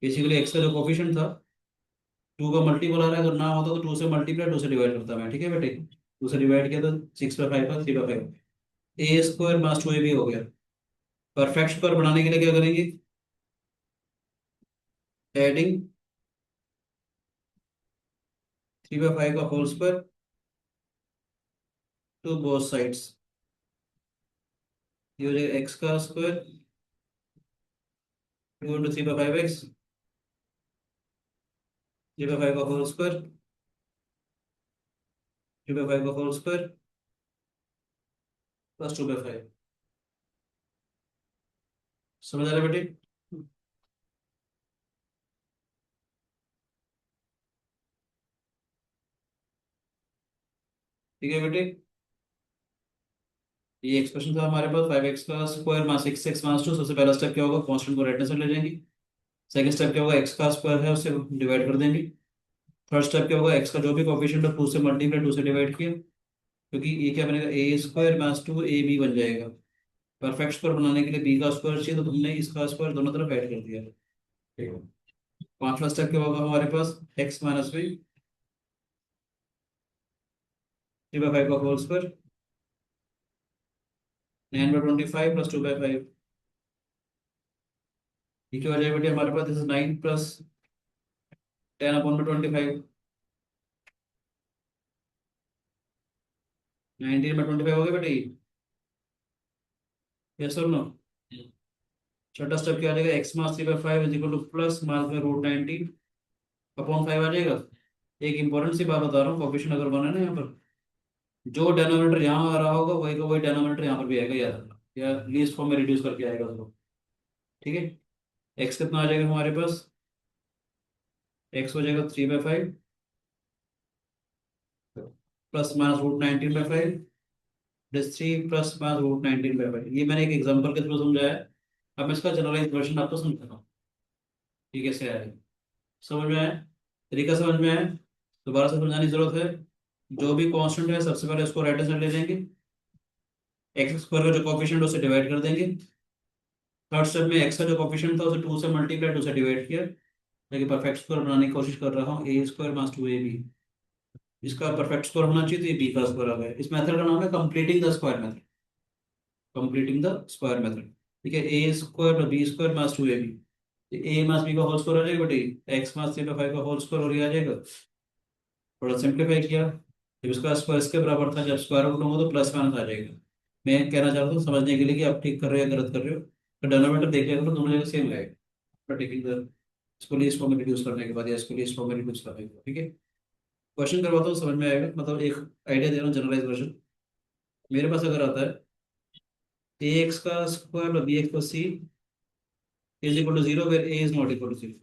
बेसिकली एक्स का जो कोफिशिएंट था 2 का मल्टीपल आ रहा है, अगर ना होता तो 2 से मल्टीप्लाई 2 से डिवाइड करता मैं, ठीक है बेटे। 2 से डिवाइड किया तो 6/5 का 3/5 ए स्क्वायर माइनस 2 ए भी हो गया। परफेक्ट स्क्वायर बनाने के लिए क्या करेंगे, एडिंग 3/5 का whole square to both sides, ये हो जाएगा एक्स का स्क्वायर 2 × 3/5x 3/5 का होल स्क्वायर 3/5 का होल स्क्वायर प्लस 2/5। समझ आ रहा है बेटे? ठीक है बेटे, ये एक्सप्रेशन था हमारे पास 5x का स्क्वायर माइनस 6x माइनस 2। सबसे पहला स्टेप क्या होगा, कांस्टेंट को राइट हैंड साइड ले जाएंगे। सेकंड स्टेप क्या होगा, एक्स का स्क्वायर है उससे डिवाइड कर देंगे। थर्ड स्टेप क्या होगा, एक्स का जो भी कोफिशिएंट है टू से मल्टीप्लाई, टू से डिवाइड किया, क्योंकि ये क्या बनेगा, A square minus two A B बन जाएगा। परफेक्ट स्क्वायर बनाने के लिए बी का स्क्वायर चाहिए, तो तुमने इसका स्क्वायर दोनों तरफ ऐड कर दिया। ठीक है। पांचवा स्टेप क्या होगा हमारे पास, एक्स माइनस बी 3/5 का होल स्क्वायर, 9/25 प्लस 2/5। ये क्या हो जाएगा बेटे हमारे पास, दिस इज 9 प्लस 10/25, 19/25 हो गया बेटे। यस और नो। छठा स्टेप क्या आ जाएगा, x mass 3/5 is equal to plus mass में रूट 19 अपॉन 5 आ जाएगा। एक इंपॉर्टेंट सी बात बता रहा हूँ, कोफिशिएंट अगर बना ना यहाँ पर, जो डिनोमिनेटर यहाँ आ रहा होगा वही का वही डिनोमिनेटर यहाँ पर भी आएगा, याद रखना, या लीस्ट फॉर्म में रिड्यूस करके आएगा उसको। ठीक है। एक्स कितना आ जाएगा हमारे पास, एक्स हो जाएगा 3/5 plus minus root 19/5, this 3 plus minus root 19/5। ये मैंने एक एग्जांपल के थ्रू समझाया है। अब मैं इसका जनरलाइज वर्जन आपको समझा रहा हूँ, ठीक है, कैसे आया है। समझ में आया, तरीका समझ में आया, दोबारा से समझाने की जरूरत है। जो भी कांस्टेंट है सबसे पहले उसको राइट हैंड साइड ले लेंगे, एक्स स्क्वायर का जो कोफिशिएंट उसे डिवाइड कर देंगे। थर्ड स्टेप में एक्स का जो कोफिशिएंट था उसे टू से मल्टीप्लाई, टू से डिवाइड किया, लेकिन परफेक्ट स्क्वायर बनाने की कोशिश कर रहा हूँ, A square minus two A B. इसका परफेक्ट स्क्वायर होना चाहिए, तो ये बी का स्क्वायर आ गया। इस मेथड का नाम है completing the square method, completing the square method. ठीक है, A square plus B square minus two A B, A minus B का होल स्क्वायर आ जाएगा बेटे, एक्स माइनस 3/5 का होल स्क्वायर और ये आ जाएगा। थोड़ा सिंप्लीफाई किया, जब इसका स्क्वायर इसके बराबर था, जब स्क्वायर रूट होगा तो प्लस माइनस आ जाएगा। मैं कहना चाहता हूँ समझने के लिए कि आप ठीक कर रहे हो या गलत कर रहे हो, तो डिनोमिनेटर देख लिया करो, दोनों जगह सेम आएगा, टेकिंग द इसको लीस्ट फॉर्म में रिड्यूस करने के बाद या इसको लीस्ट फॉर्म में रिड्यूस करने के बाद। ठीक है, क्वेश्चन करवाता हूँ समझ में आएगा, मतलब एक आइडिया दे रहा हूँ, जनरलाइज वर्जन। मेरे पास अगर आता है ए एक्स का square b x plus c is equal to zero, where a is not equal to zero.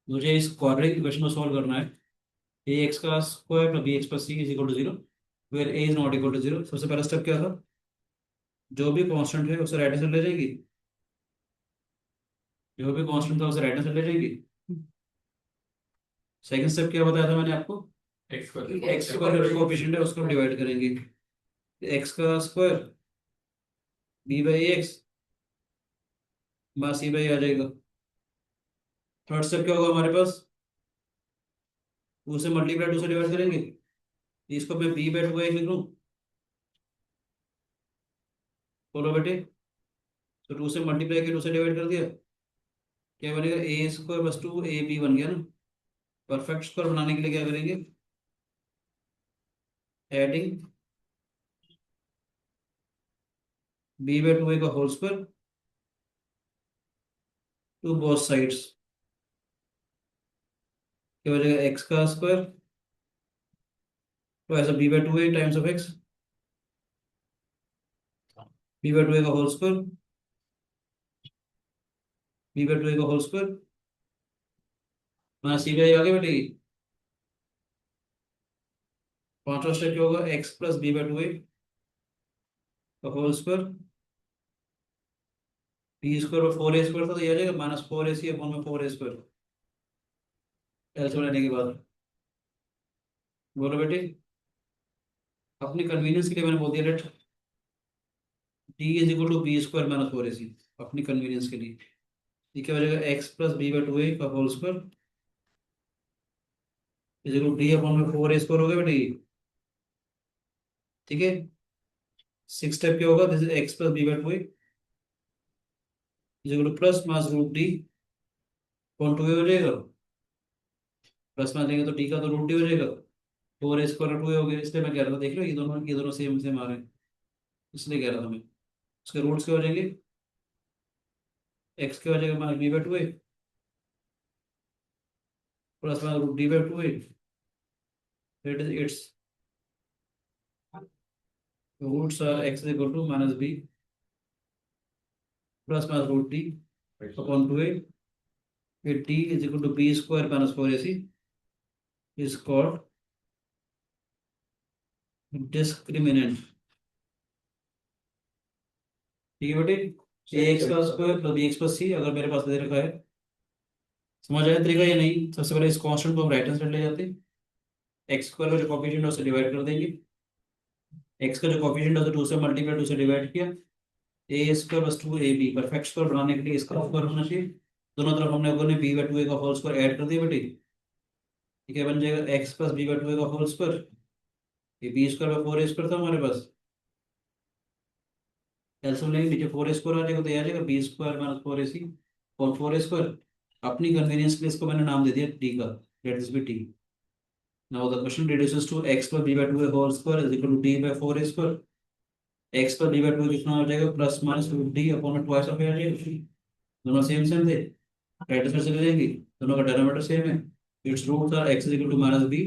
मुझे इस क्वाड्रेटिक इक्वेशन को सॉल्व करना है, ए एक्स का square plus B x plus c is equal to zero, where a is not equal to zero. सबसे पहला स्टेप क्या था, जो भी कांस्टेंट है उसे राइट हैंड साइड ले जाएगी, जो भी कांस्टेंट था उसे राइट हैंड साइड ले जाएगी। सेकंड स्टेप क्या बताया था मैंने आपको, एक्स स्क्वायर का कोएफिशिएंट है उसको डिवाइड करेंगे, एक्स का square B by X minus C by आ जाएगा। थर्ड स्टेप क्या होगा हमारे पास, टू से मल्टीप्लाई, टू से डिवाइड करेंगे, इसको मैं बी बाई टू लिख लूँ, बोलो बेटे। तो टू से मल्टीप्लाई किया, टू से डिवाइड कर दिया, क्या बनेगा, A square plus two A B बन गया ना। परफेक्ट स्क्वायर बनाने के लिए क्या करेंगे, adding B by two A का whole square to both sides, क्या हो जाएगा, एक्स का स्क्वायर, तो ऐसा B by two A times of X, B by two A का whole square, B by two A का whole square minus C by आगे बेटे। पांचवा स्टेप क्या होगा, X plus B by two A का होल स्क्वायर, बी स्क्वायर और फोर ए स्क्वायर था, तो ये आ जाएगा माइनस फोर ए सी अपॉन में फोर ए स्क्वायर, एल्सियम लेने के बाद। बोलो बेटे, अपनी कन्वीनियंस के लिए मैंने बोल दिया, let D is equal to B square minus four A C, अपनी कन्वीनियंस के लिए। ये क्या हो जाएगा, X plus B by two A का whole square is equal to D upon में फोर ए स्क्वायर हो गया बेटे। ठीक है, सिक्स स्टेप क्या होगा, this is X plus B by two A is equal to plus minus root D upon two A हो जाएगा, प्लस में देंगे तो डी का तो रूट डी हो जाएगा, four A square to A हो गया। इसलिए मैं कह रहा था, देख लो ये दोनों सेम सेम आ रहे हैं, इसलिए कह रहा था मैं। उसके रूट्स क्या हो जाएंगे, एक्स क्या हो जाएगा minus B by two A plus minus root D by two A, that is its roots are X is equal to minus B plus minus root D upon two A, D is equal to B square minus four A C is called discriminant. ठीक है बेटे, ए एक्स का square plus B x plus C अगर मेरे पास दे रखा है, समझ आया तरीका या नहीं? सबसे पहले इस कांस्टेंट को हम राइट हैंड साइड ले जाते हैं, एक्स स्क्वायर का जो कॉफिशिएंट है उसे डिवाइड कर देंगे, एक्स का जो कॉफिशिएंट है उसे 2 से मल्टीप्लाई 2 से डिवाइड किया, A square plus 2ab perfect square बनाने के लिए इसका स्क्वायर होना चाहिए, दोनों तरफ हमने अगर बी बाई टू ए का होल स्क्वायर ऐड कर दिया बेटे, ठीक है, बन जाएगा X plus B by two A का होल स्क्वायर, ये B square by four A square था हमारे पास, एल्सियम लेंगे नीचे फोर ए स्क्वायर आ जाएगा, तो ये आ जाएगा बी स्क्वायर माइनस फोर ए सी और फोर ए स्क्वायर, अपनी कन्वीनियंस के लिए इसको मैंने नाम दे दिया टी का, let this be t. Now the question reduces to x plus b by 2 whole square is equal to d by 4a square, x plus b by 2 कितना हो जाएगा plus minus d upon twice of a आ जाएगा, दोनों सेम सेम थे, राइट साइड चले जाएंगी, दोनों का डेरिवेटिव सेम है, it's roots are x is equal to minus b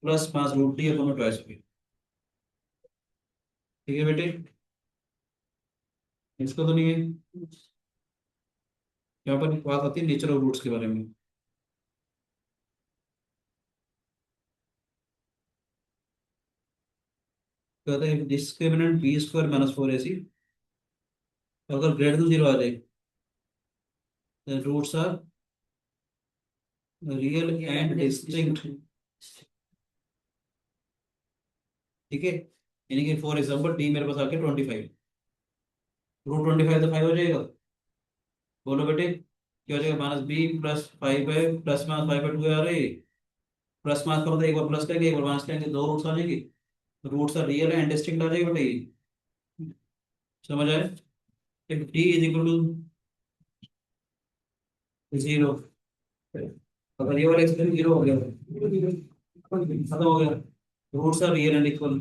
plus minus root d upon twice of a, ठीक है बेटे, इसको तो नहीं है, यहाँ पर बात आती है नेचर ऑफ रूट्स के बारे में, कहते हैं discriminant B square minus four ए सी अगर ग्रेटर देन जीरो आ जाए, roots are real and distinct, ठीक है, यानी कि फॉर एग्जांपल डी मेरे पास आके 25, रूट 25 तो 5 हो जाएगा, बोलो बेटे क्या हो जाएगा, माइनस बी प्लस 5 है प्लस माइनस 5 बाई 2 आ रही है, प्लस माइनस का मतलब एक बार प्लस लेंगे एक बार माइनस लेंगे, दो रूट्स आ जाएंगे, roots are real and distinct आ जाएगी बेटे ये, समझ आए, if D is equal to zero, अगर ये वाला एक्सप्रेशन जीरो हो गया खत्म हो गया, roots are real and equal,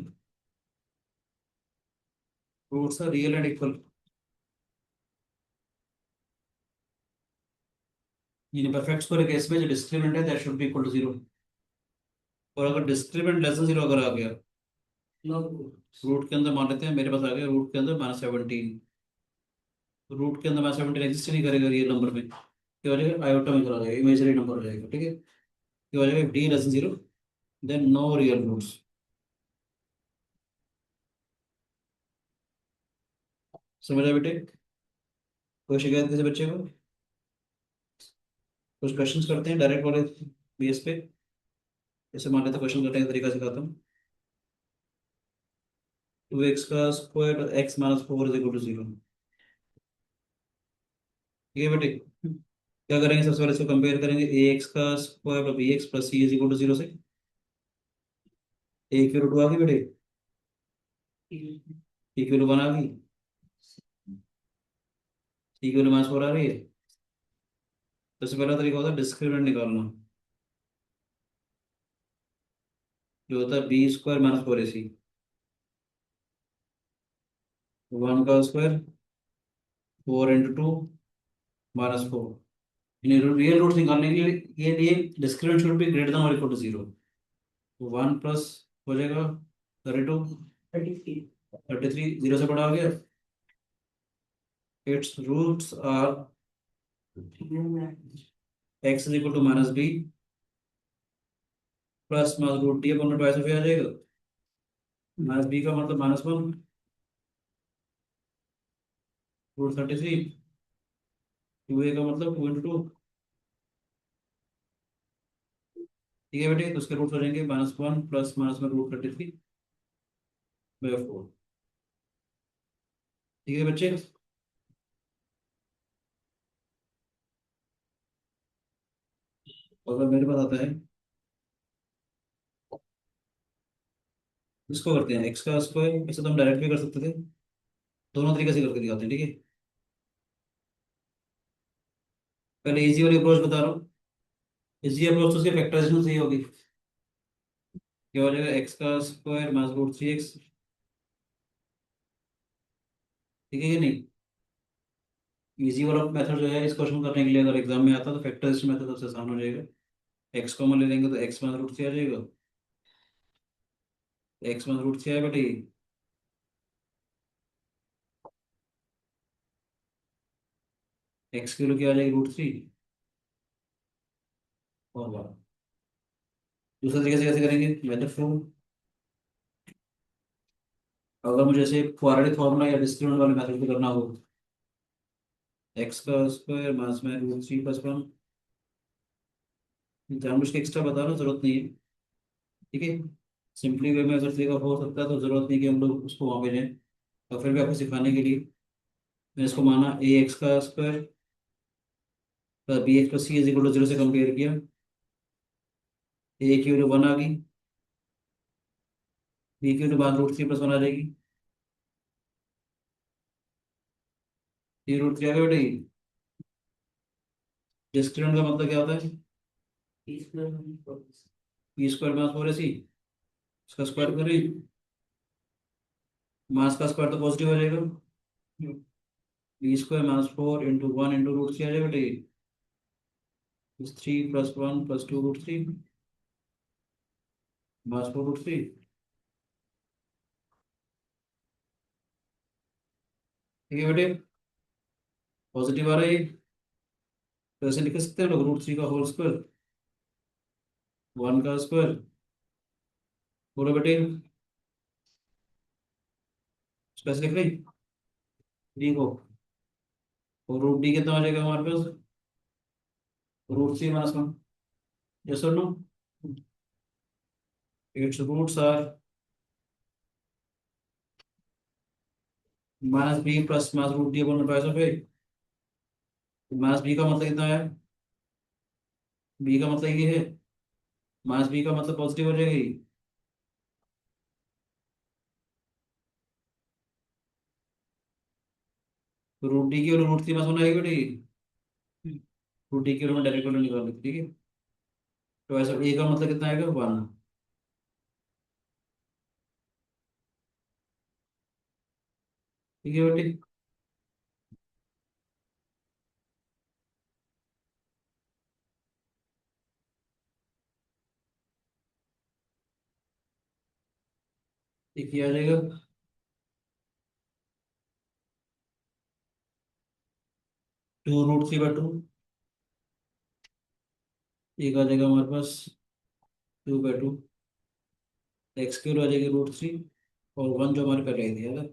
roots are real and equal, यानी परफेक्ट स्क्वायर केस में जो डिस्क्रिमिनेंट है that should be equal to zero, और अगर डिस्क्रिमिनेंट लेस देन जीरो अगर आ गया, रूट के अंदर मान लेते हैं मेरे पास आ गया रूट के अंदर माइनस 17, रूट के अंदर माइनस 17 एग्जिस्ट नहीं करेगा रियल नंबर में, क्या हो जाएगा आयोटा में चला जाएगा, इमेजिनरी नंबर हो जाएगा, ठीक है, क्या हो जाएगा d less than zero then no real roots, समझ आया बेटे, कोई शिकायत किसी बच्चे को, कुछ क्वेश्चंस करते हैं डायरेक्ट वाले बेस पे, जैसे मान लेते क्वेश्चन करने का तरीका सिखाता हूँ, 2x का square x minus four is equal to zero, ठीक है बेटे, क्या करेंगे सबसे पहले इसको कंपेयर करेंगे ए एक्स का square b x plus c is equal to zero से, ए की रूट आ गई बेटे, ए की रूट वन आ गई, सी की रूट माइनस फोर आ रही है, सबसे पहला तरीका होता है डिस्क्रिमिनेंट निकालना, जो होता है बी स्क्वायर माइनस फोर ए सी, वन का square four into two minus four, real roots निकालने के लिए discriminant should be greater than और equal to zero, one plus हो जाएगा 32 33 जीरो से बड़ा आ गया, it's roots are X is equal to minus B plus minus root D upon twice of A आ जाएगा, माइनस बी का मतलब minus one root 33, to A का मतलब टू इंटू टू, ठीक है बेटे, तो उसके रूट हो जाएंगे माइनस वन प्लस माइनस में रूट 33 बाई फोर, ठीक है बच्चे, अगर मेरे पास आता है इसको करते हैं एक्स का स्क्वायर, ऐसे तो हम डायरेक्ट भी कर सकते थे, दोनों तरीके से करके दिखाते हैं, ठीक है, पहले इजी वाली अप्रोच बता रहा हूँ, इजी अप्रोच तो उसके फैक्टराइजेशन सही होगी, क्या हो जाएगा एक्स का square minus root three x, ठीक है कि नहीं, इजी वाला मेथड जो है इस क्वेश्चन करने के लिए अगर एग्जाम में आता तो फैक्टराइजेशन मेथड सबसे आसान हो जाएगा, एक्स कॉमन ले लेंगे तो एक्स माइनस रूट थ्री आ जाएगा, एक्स माइनस रूट थ्री आया बेटे, एक्स की वैल्यू क्या आ जाएगी रूट थ्री, और बात दूसरे तरीके से कैसे करेंगे मेथड फॉर्म, अगर मुझे ऐसे क्वाड्रेटिक फॉर्मूला या डिस्क्रिमिनेंट वाले मेथड पे करना हो, एक्स का स्क्वायर माइनस में रूट थ्री प्लस वन जानबूझ के एक्स्ट्रा बताना जरूरत नहीं है, ठीक है। सिंपली वे में अगर तरीका हो सकता है तो जरूरत नहीं कि हम लोग उसको वहाँ भेजें। तो फिर भी आपको सिखाने के लिए मैंने इसको माना ए एक्स का square plus B x plus c is equal to zero से कंपेयर किया। ए की वैल्यू 1 आ गई, बी की वैल्यू बाद √3 + 1 आ जाएगी। ये √3 आ गया बेटा। डिस्क्रिमिनेंट का मतलब क्या होता है? पी स्क्वायर मास 4ac, इसका स्क्वायर करें, मास का स्क्वायर तो पॉजिटिव आ जाएगा। B square minus 4 into 1 into √3 आ जाएगा बेटा। ये 3 + 1 + 2 √3 मास 4 √3। ठीक है बेटे, पॉजिटिव आ रहा है ये, तो ऐसे लिख सकते हैं लोग √3 का होल स्क्वायर, 1 का स्क्वायर। बोलो बेटे, कैसे लिख रही डी को, और √d कितना आ जाएगा हमारे पास? √3 - 1। यस और no? It's roots are -b plus minus √d upon twice of a. Minus b का मतलब कितना है? b का मतलब ये है, मास b का मतलब पॉजिटिव हो जाएगी। तो √d की वैल्यू √3 - 1 आएगी बेटी। √d की वैल्यू में डायरेक्ट वैल्यू निकाल लेते, ठीक है। तो ऐसा a का मतलब कितना आएगा? 1। ठीक है बेटी। एक ये आ जाएगा, 2√3/2। एक आ जाएगा हमारे पास 2/2। एक्स की वैल्यू आ जाएगी √3, और 1 जो हमारे पहले ही दिया था।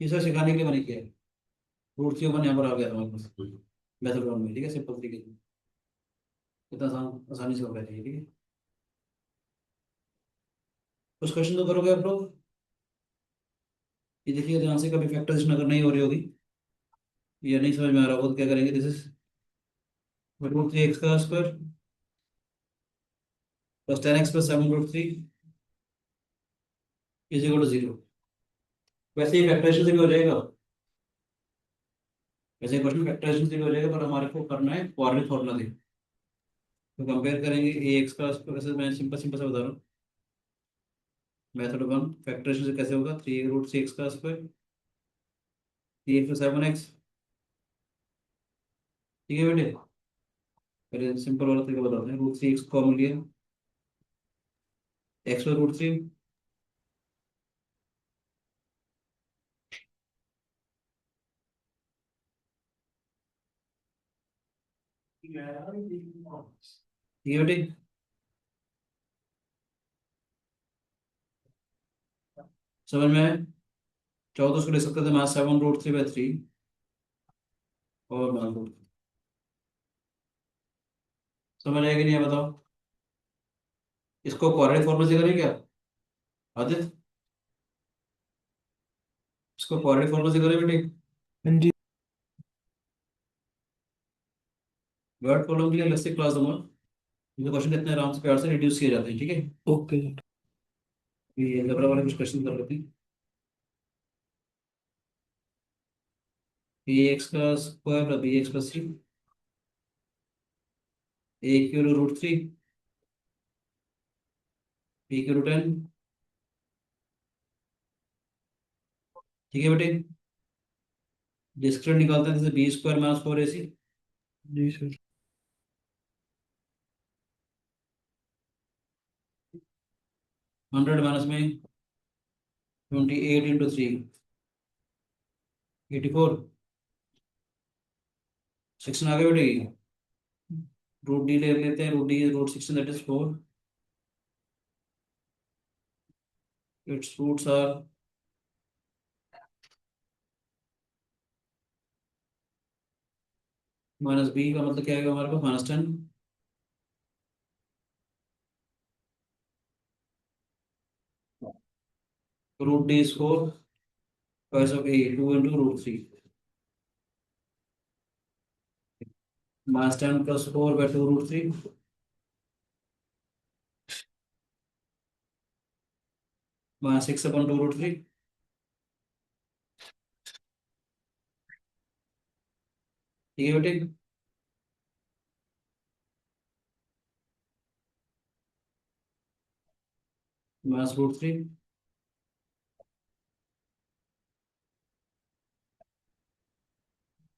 ये सब सिखाने के लिए मैंने किया है। √3 और 1 यहाँ पर आ गया था हमारे पास मेथड वन में, ठीक है, सिंपल तरीके से। इतना आसानी से हो गया है, ठीक है। कुछ क्वेश्चन तो करोगे आप लोग? ये देखिए ध्यान से, कभी फैक्टराइजेशन अगर नहीं हो रही होगी या नहीं समझ में आ रहा होगा तो क्या करेंगे? दिस इज √3x का square plus 10x plus 7 √3 is equal to 0। वैसे ही फैक्टराइजेशन से भी हो जाएगा, वैसे क्वेश्चन फैक्टराइजेशन से भी हो जाएगा, पर हमारे को करना है कोऑर्डिनेट फॉर्मूला दे। तो कंपेयर करेंगे ए एक्स का स्क्वायर, वैसे मैं सिंपल सिंपल से बता रहा हूँ। मेथड वन फैक्टराइजेशन से कैसे होगा? 3√3x का स्क्वायर 3 × 7x। ठीक है बेटे, पहले सिंपल वाला तरीका बताते हैं। √3x कॉमन लिया, x/√3। ठीक है बेटे, समझ में आए? चाहो तो उसको ले सकते थे मास 7√3/3 और मान लो। समझ आएगी नहीं है बताओ? इसको क्वाड्रेटिक फॉर्मूला से करें क्या आदित्य? इसको क्वाड्रेटिक फॉर्मूला से करें बेटे? हाँ जी। वर्ड प्रॉब्लम के लिए अलग से क्लास दूंगा। ये क्वेश्चन इतने आराम से प्यार से रिड्यूस किए जाते हैं, ठीक है। ओके। ये अलgebra वाले कुछ क्वेश्चन कर लेते हैं। ए एक्स का square plus B x plus C, A की वैल्यू √3, बी की वैल्यू 10। ठीक है बेटे, डिस्क्रिमिनेंट निकालते हैं, जैसे b² - 4ac। जी सर। 100 माइनस में 28 × 3 84। 16 आ गया बेटे। √d ले लेते हैं, √d √16 that is 4। It's roots are minus B का मतलब क्या आएगा हमारे पास, -10 √d², स्क्वायर ऑफ ए 2 × √3, -10 + 4/2 √3, -6/2 √3। ठीक है बेटे। -√3।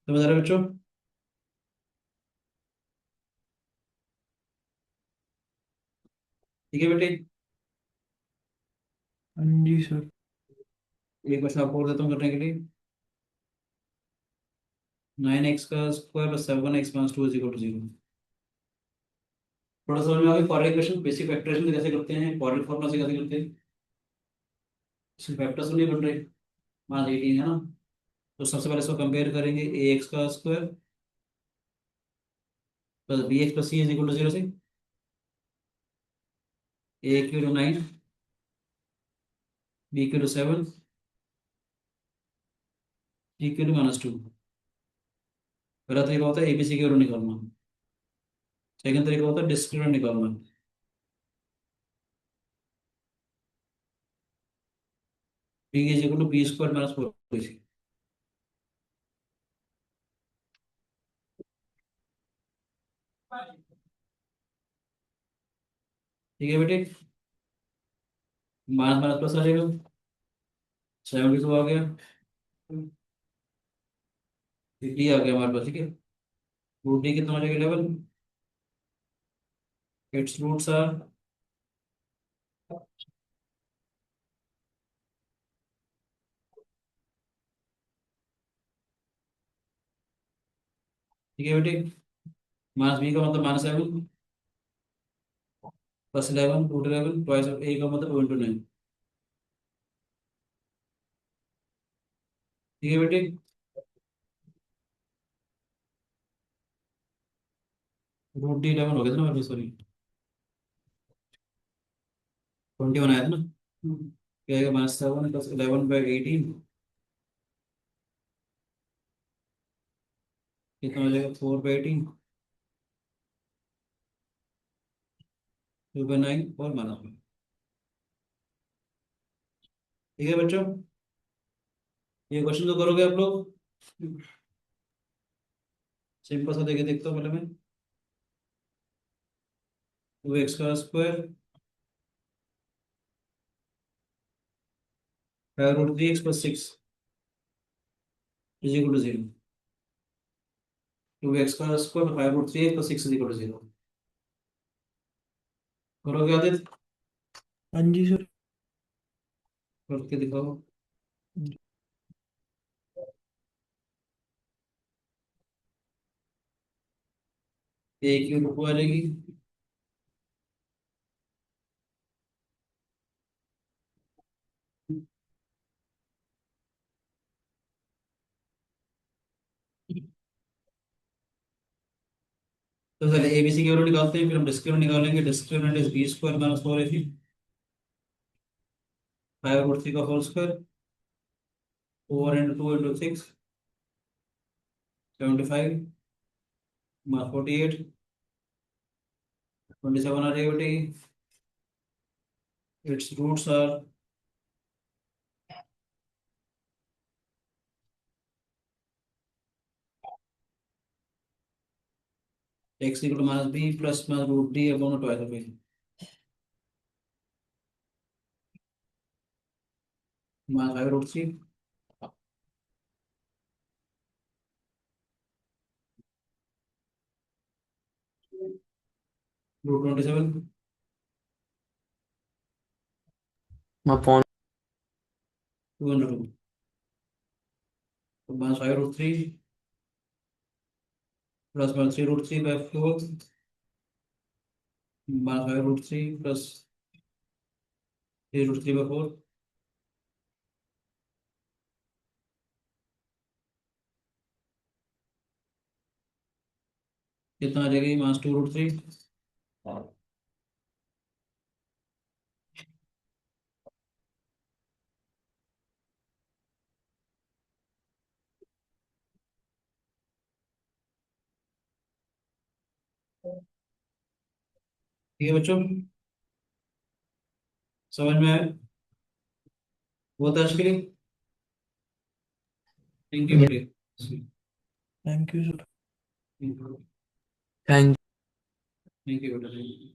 समझ आ रहे बच्चों? ठीक है बेटे। हाँ जी सर। एक क्वेश्चन आपको और देता हूँ करने के लिए। 9x² + 7x - 2 = 0। थोड़ा समझ में आ गया क्वाड्रेटिक इक्वेशन, बेसिक फैक्टराइजेशन कैसे करते हैं, क्वाड्रेटिक फॉर्मूला से कैसे करते हैं। सिर्फ फैक्टर्स तो नहीं बन रहे, -18 है ना। तो सबसे पहले इसको कंपेयर करेंगे, ax² + bx + c = 0 से। a 9, b 7, c -2। पहला तरीका होता है एबीसी की वैल्यू निकालना, सेकंड तरीका होता है डिस्क्रिमिनेंट निकालना। b = b² - 4ac। ठीक है बेटे। माइनस माइनस प्लस आ जाएगा, 72 आ गया, डी आ गया हमारे पास। ठीक है, √d कितना हो जाएगा, 11। इट्स रूट्स आर, ठीक है बेटे। -b का मतलब -7 +11 √11 ट्वाइस ऑफ a का मतलब 2 × 9। ठीक है बेटे। √d 11 हो गया था ना हमारे पास, सॉरी 21 आया था ना। क्या आएगा, -7 + 11/18 कितना हो जाएगा, 4/18, 2/9 और -1। ठीक है बच्चों, ये क्वेश्चन तो करोगे आप लोग। सिंपल सा देखे देखता हूँ पहले मैं। 2x² 5√3x + 6 = 0। 2x² 5√3x + 6 = 0। करोगे आदित्य? हाँ जी सर। करके दिखाओ। एक की रूट आ जाएगी, तो पहले एबीसी की वैल्यू निकालते हैं, फिर हम डिस्क्रिमिनेंट निकालेंगे। डिस्क्रिमिनेंट इज b² - 4ac, 5√3 का होल स्क्वायर, 4 × 2 × 6 75 -48 27 आ जाएगा बेटे। It's roots are, x = -b + -√d upon twice of a, -5√3 √27 मैं फोन 2/2, तो -5√3 + -3√3/4, -5√3 + 3√3/4, कितना आ जाएगा माइनस 2√3। ठीक है बच्चों, समझ में आया? बहुत आज के लिए थैंक यू बेटे। Thank you sir. Thank thank you बेटा।